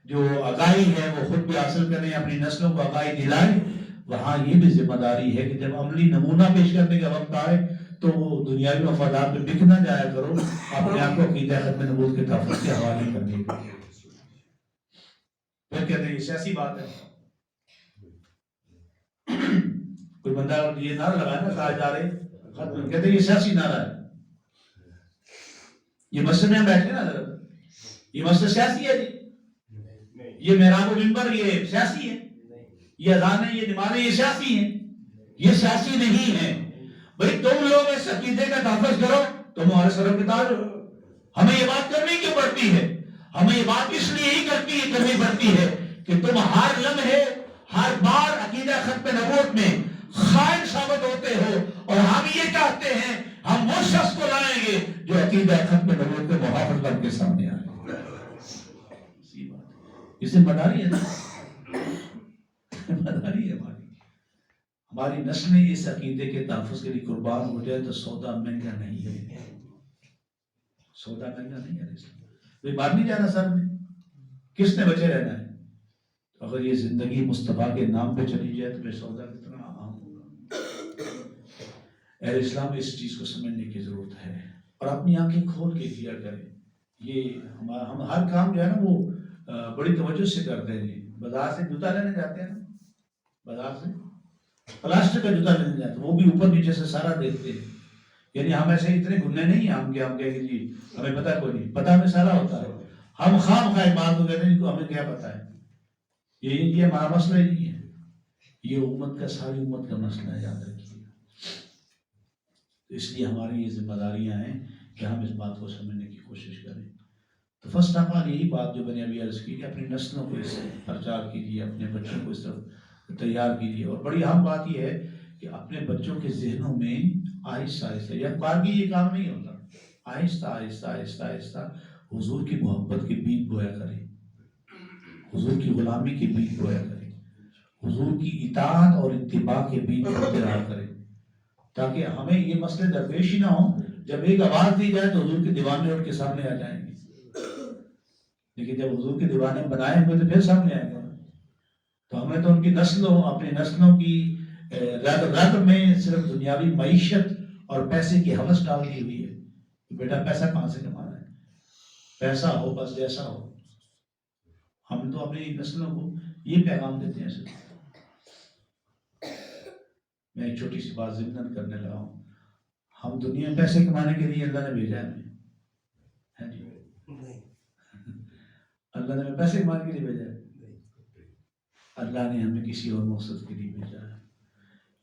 [SPEAKER 1] جو عقائد ہے وہ خود بھی حاصل کریں، اپنی نسلوں کو عقائد دلائیں، وہاں یہ بھی ذمہ داری ہے کہ جب عملی نمونہ پیش کرنے کا وقت آئے تو وہ دنیاوی مفادات میں بک نہ جایا کرو، اپنے آپ کو عقیدہ ختم نبوت کے تحفظ کے حوالے کرنے کا. پھر کہتے ہیں یہ سیاسی بات ہے. کوئی بندہ یہ نعرہ لگائے نا کہا جا رہے ختم، کہتے ہیں یہ سیاسی نعرہ ہے. یہ مسجد میں بیٹھے نا حضرت، یہ مسجد سیاسی ہے جی؟ یہ محراب و منبر یہ سیاسی ہے؟ یہ اذانیں یہ نمازیں یہ سیاسی ہیں؟ یہ سیاسی نہیں ہے. بھئی تم لوگ اس عقیدے کا تحفظ کرو، تم ہمارے سر کے تاج ہو. ہمیں یہ بات کرنی کیوں پڑتی ہے؟ ہمیں یہ بات اس لیے ہی کرنی پڑتی ہے کہ تم ہر لمحے ہر بار عقیدہ ختم نبوت میں خائن ثابت ہوتے ہو، اور ہم یہ چاہتے ہیں ہم وہ شخص کو لائیں گے جو عقیدہ ختم نبوت کے محافظ بن کے سامنے آئے. یہ ذمہ داری ہے نا، ذمہ داری ہے ہماری نسلیں اس عقیدے کے تحفظ کے لیے قربان ہو جائے تو سودا مہنگا نہیں ہے. سودا مہنگا نہیں ہے. کوئی بات نہیں جانا سر میں کس نے بچے رہنا ہے؟ اگر یہ زندگی مصطفیٰ کے نام پہ چلی جائے تو پھر سودا کتنا عام ہوگا. اہل اسلام اس چیز کو سمجھنے کی ضرورت ہے اور اپنی آنکھیں کھول کے کیا کریں. یہ ہم ہر کام جو ہے نا وہ بڑی توجہ سے کرتے ہیں. بازار سے جوتا لینے جاتے ہیں نا، بازار سے پلاسٹک کا جوتا لینے جاتے ہیں، وہ بھی اوپر نیچے سے سارا دیکھتے ہیں. یعنی ہم ایسے اتنے گھننے نہیں ہیں ہم کہیں کہ جی ہمیں پتہ کوئی نہیں، پتہ ہمیں سارا ہوتا ہے. ہم خام خواہ بات کو کہتے ہیں ہمیں کیا پتہ ہے. یہ ہمارا مسئلہ ہی نہیں ہے، یہ امت کا ساری امت کا مسئلہ ہے، یاد رکھیے. اس لیے ہماری یہ ذمہ داریاں ہیں کہ ہم اس بات کو سمجھنے کی کوشش کریں. تو فرسٹ آف آل یہی بات جو میں نے ابھی عرض کی کہ اپنی نسلوں کو اس سے پرچار کیجیے، اپنے بچوں کو اس طرف تیار کیجیے. اور بڑی اہم بات یہ ہے کہ اپنے بچوں کے ذہنوں میں آہستہ آہستہ، یا بارگی یہ کام نہیں ہوتا، آہستہ آہستہ آہستہ آہستہ حضور کی محبت کے بیج بویا کریں، حضور کی غلامی کے بیج بویا کریں، حضور کی اطاعت اور اتباع کے بیج بوتے رہا کریں، تاکہ ہمیں یہ مسئلے درپیش ہی نہ ہوں. جب ایک آواز دی جائے تو حضور کے دیوانے ان کے سامنے آ جائیں گے، لیکن جب حضور کے دیوانے بنائے ہوئے تو پھر سامنے آئے گا. تو ہمیں تو ان کی نسلوں، اپنی نسلوں کی رگ میں صرف دنیاوی معیشت اور پیسے کی حوث ڈال دی ہوئی ہے. بیٹا پیسہ کہاں سے کمانا ہے؟ پیسہ ہو بس جیسا ہو. ہم تو اپنی نسلوں کو یہ پیغام دیتے ہیں. صرف میں ایک چھوٹی سی بات ضمن کرنے لگا ہوں. ہم دنیا میں پیسے کمانے کے لیے اللہ نے بھیجا ہے جی؟ اللہ نے ہمیں پیسے کمانے کے لیے بھیجا ہے؟ اللہ نے ہمیں کسی اور مقصد کے لیے بھیجا ہے.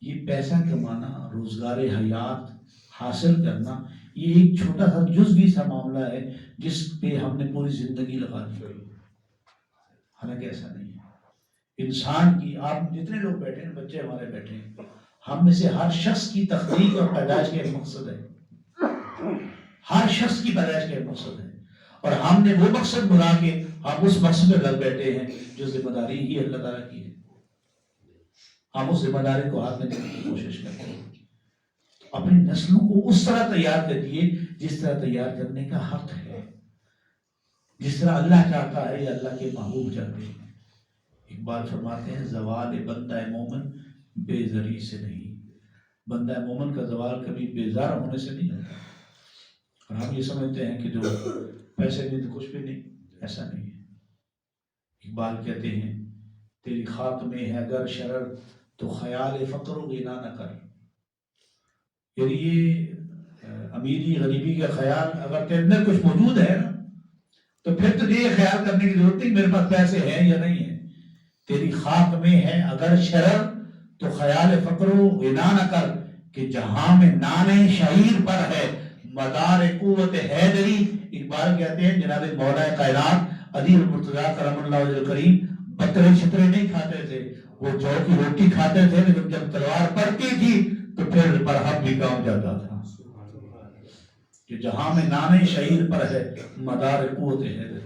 [SPEAKER 1] یہ پیسہ کمانا، روزگار حیات حاصل کرنا، یہ ایک چھوٹا سا جزوی سا معاملہ ہے جس پہ ہم نے پوری زندگی لگا دی. حالانکہ ایسا نہیں ہے. انسان کی، آپ جتنے لوگ بیٹھے ہیں، بچے ہمارے بیٹھے ہیں، ہم میں سے ہر شخص کی تخلیق اور پیدائش کا ایک مقصد ہے. ہر شخص کی پیدائش کا ایک مقصد ہے، اور ہم نے وہ مقصد بنا کے ہم اس مقصد پہ لگ بیٹھے ہیں جو ذمہ داری ہی اللہ تعالیٰ کی ہے. ہم اس ذمہ داری کو ہاتھ میں لینے کی کوشش کرتے ہیں. اپنی نسلوں کو اس طرح تیار کریے جس طرح تیار کرنے کا حق ہے، جس طرح اللہ چاہتا ہے یا اللہ کے محبوب چاہتے ہیں. اقبال فرماتے ہیں زوال بندہ مومن بے زری سے نہیں. بندہ مومن کا زوال کبھی بیزار ہونے سے نہیں ہوتا. اور ہم یہ سمجھتے ہیں کہ جو پیسے نہیں تو کچھ بھی نہیں. ایسا نہیں ہے. اقبال کہتے ہیں تیری خاک میں ہے اگر شرر تو خیال فقر و غنا نہ کر. یعنی یہ امیری غریبی کا خیال اگر تیرے اندر کچھ موجود ہے نا تو پھر تو یہ خیال کرنے کی ضرورت نہیں میرے پاس پیسے ہیں یا نہیں ہیں. تیری خاک میں ہے اگر شرر تو خیال فقر و غنا نہ کر کہ جہاں میں نان شعیر پر ہے مدار قوت حیدری. اقبال کہتے ہیں جناب مولا کائنات علی المرتضیٰ کرم اللہ وجہ کریم بکرے چھترے نہیں کھاتے تھے, وہ جو کی روٹی کھاتے تھے, لیکن جب تلوار پڑتی تھی تو پھر برہم بھی کام جاتا تھا. کہ جہاں میں نان شعیر پر ہے مدار قوت حیدری.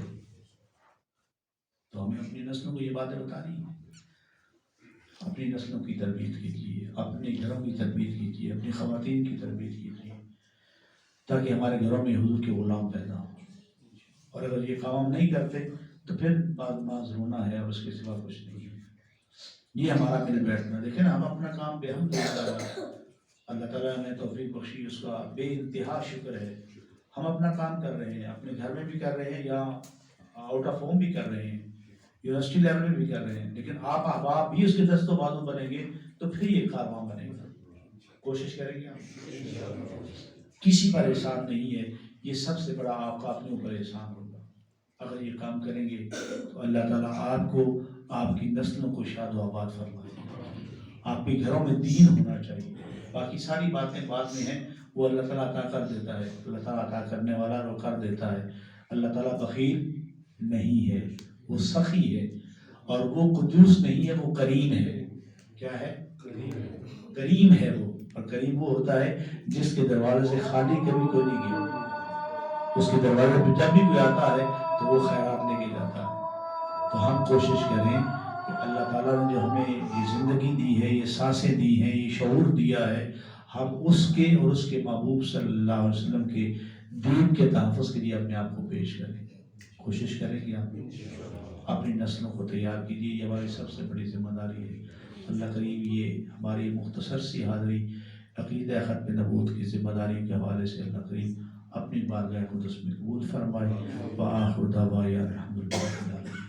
[SPEAKER 1] تو ہمیں اپنی نسلوں کو یہ باتیں بتانی ہیں. اپنی نسلوں کی تربیت کیجیے, اپنے گھروں کی تربیت کیجیے, اپنی خواتین کی تربیت کیجیے, تاکہ ہمارے گھروں میں حضور کے غلام پیدا ہوں. اور اگر یہ کام ہم نہیں کرتے تو پھر بعض رونا ہے اور اس کے سوا کچھ نہیں ہے. یہ ہمارا مل بیٹھنا. دیکھیں نا, ہم اپنا کام بے حمد اللہ تعالیٰ نے توفیق بخشی, اس کا بے انتہا شکر ہے. ہم اپنا کام کر رہے ہیں, اپنے گھر میں بھی کر رہے ہیں یا آؤٹ آف ہوم بھی کر رہے ہیں, یونیورسٹی لیول میں بھی کر رہے ہیں, لیکن آپ احباب بھی اس کے دست و بازو بنیں گے تو پھر یہ کارواں بنے گا. کوشش کریں گے آپ. کسی پر احسان نہیں ہے, یہ سب سے بڑا آپ کا اپنے اوپر احسان ہوگا. اگر یہ کام کریں گے تو اللہ تعالیٰ آپ کو, آپ کی نسلوں کو شاد و آباد فرمائے. آپ کے گھروں میں دین ہونا چاہیے. باقی ساری باتیں بعد میں ہیں, وہ اللہ تعالیٰ عطا کر دیتا ہے. اللہ تعالیٰ عطا کرنے والا وہ کر دیتا ہے. اللہ تعالیٰ بخیل نہیں ہے, وہ سخی ہے. اور وہ قدوس نہیں ہے, وہ کریم ہے. کیا ہے؟ کریم ہے وہ. اور کریم وہ ہوتا ہے جس کے دروازے سے خالی کبھی کوئی نہیں گیا. اس کے دروازے پہ جب بھی کوئی آتا ہے تو وہ خیرات لے کے جاتا ہے. تو ہم کوشش کریں کہ اللہ تعالیٰ نے جو ہمیں یہ زندگی دی ہے, یہ سانسیں دی ہیں, یہ شعور دیا ہے, ہم اس کے اور اس کے محبوب صلی اللہ علیہ وسلم کے دین کے تحفظ کے لیے اپنے آپ کو پیش کریں. کوشش کریں کہ آپ اپنی نسلوں کو تیار کیجیے. یہ ہماری سب سے بڑی ذمہ داری ہے. اللہ کریم یہ ہماری مختصر سی حاضری عقیدہ ختم نبوت کی ذمہ داری کے حوالے سے اللہ کریم اپنی بارگاہ قدس میں قبول فرمائے. وآخر دعوانا الحمدللہ.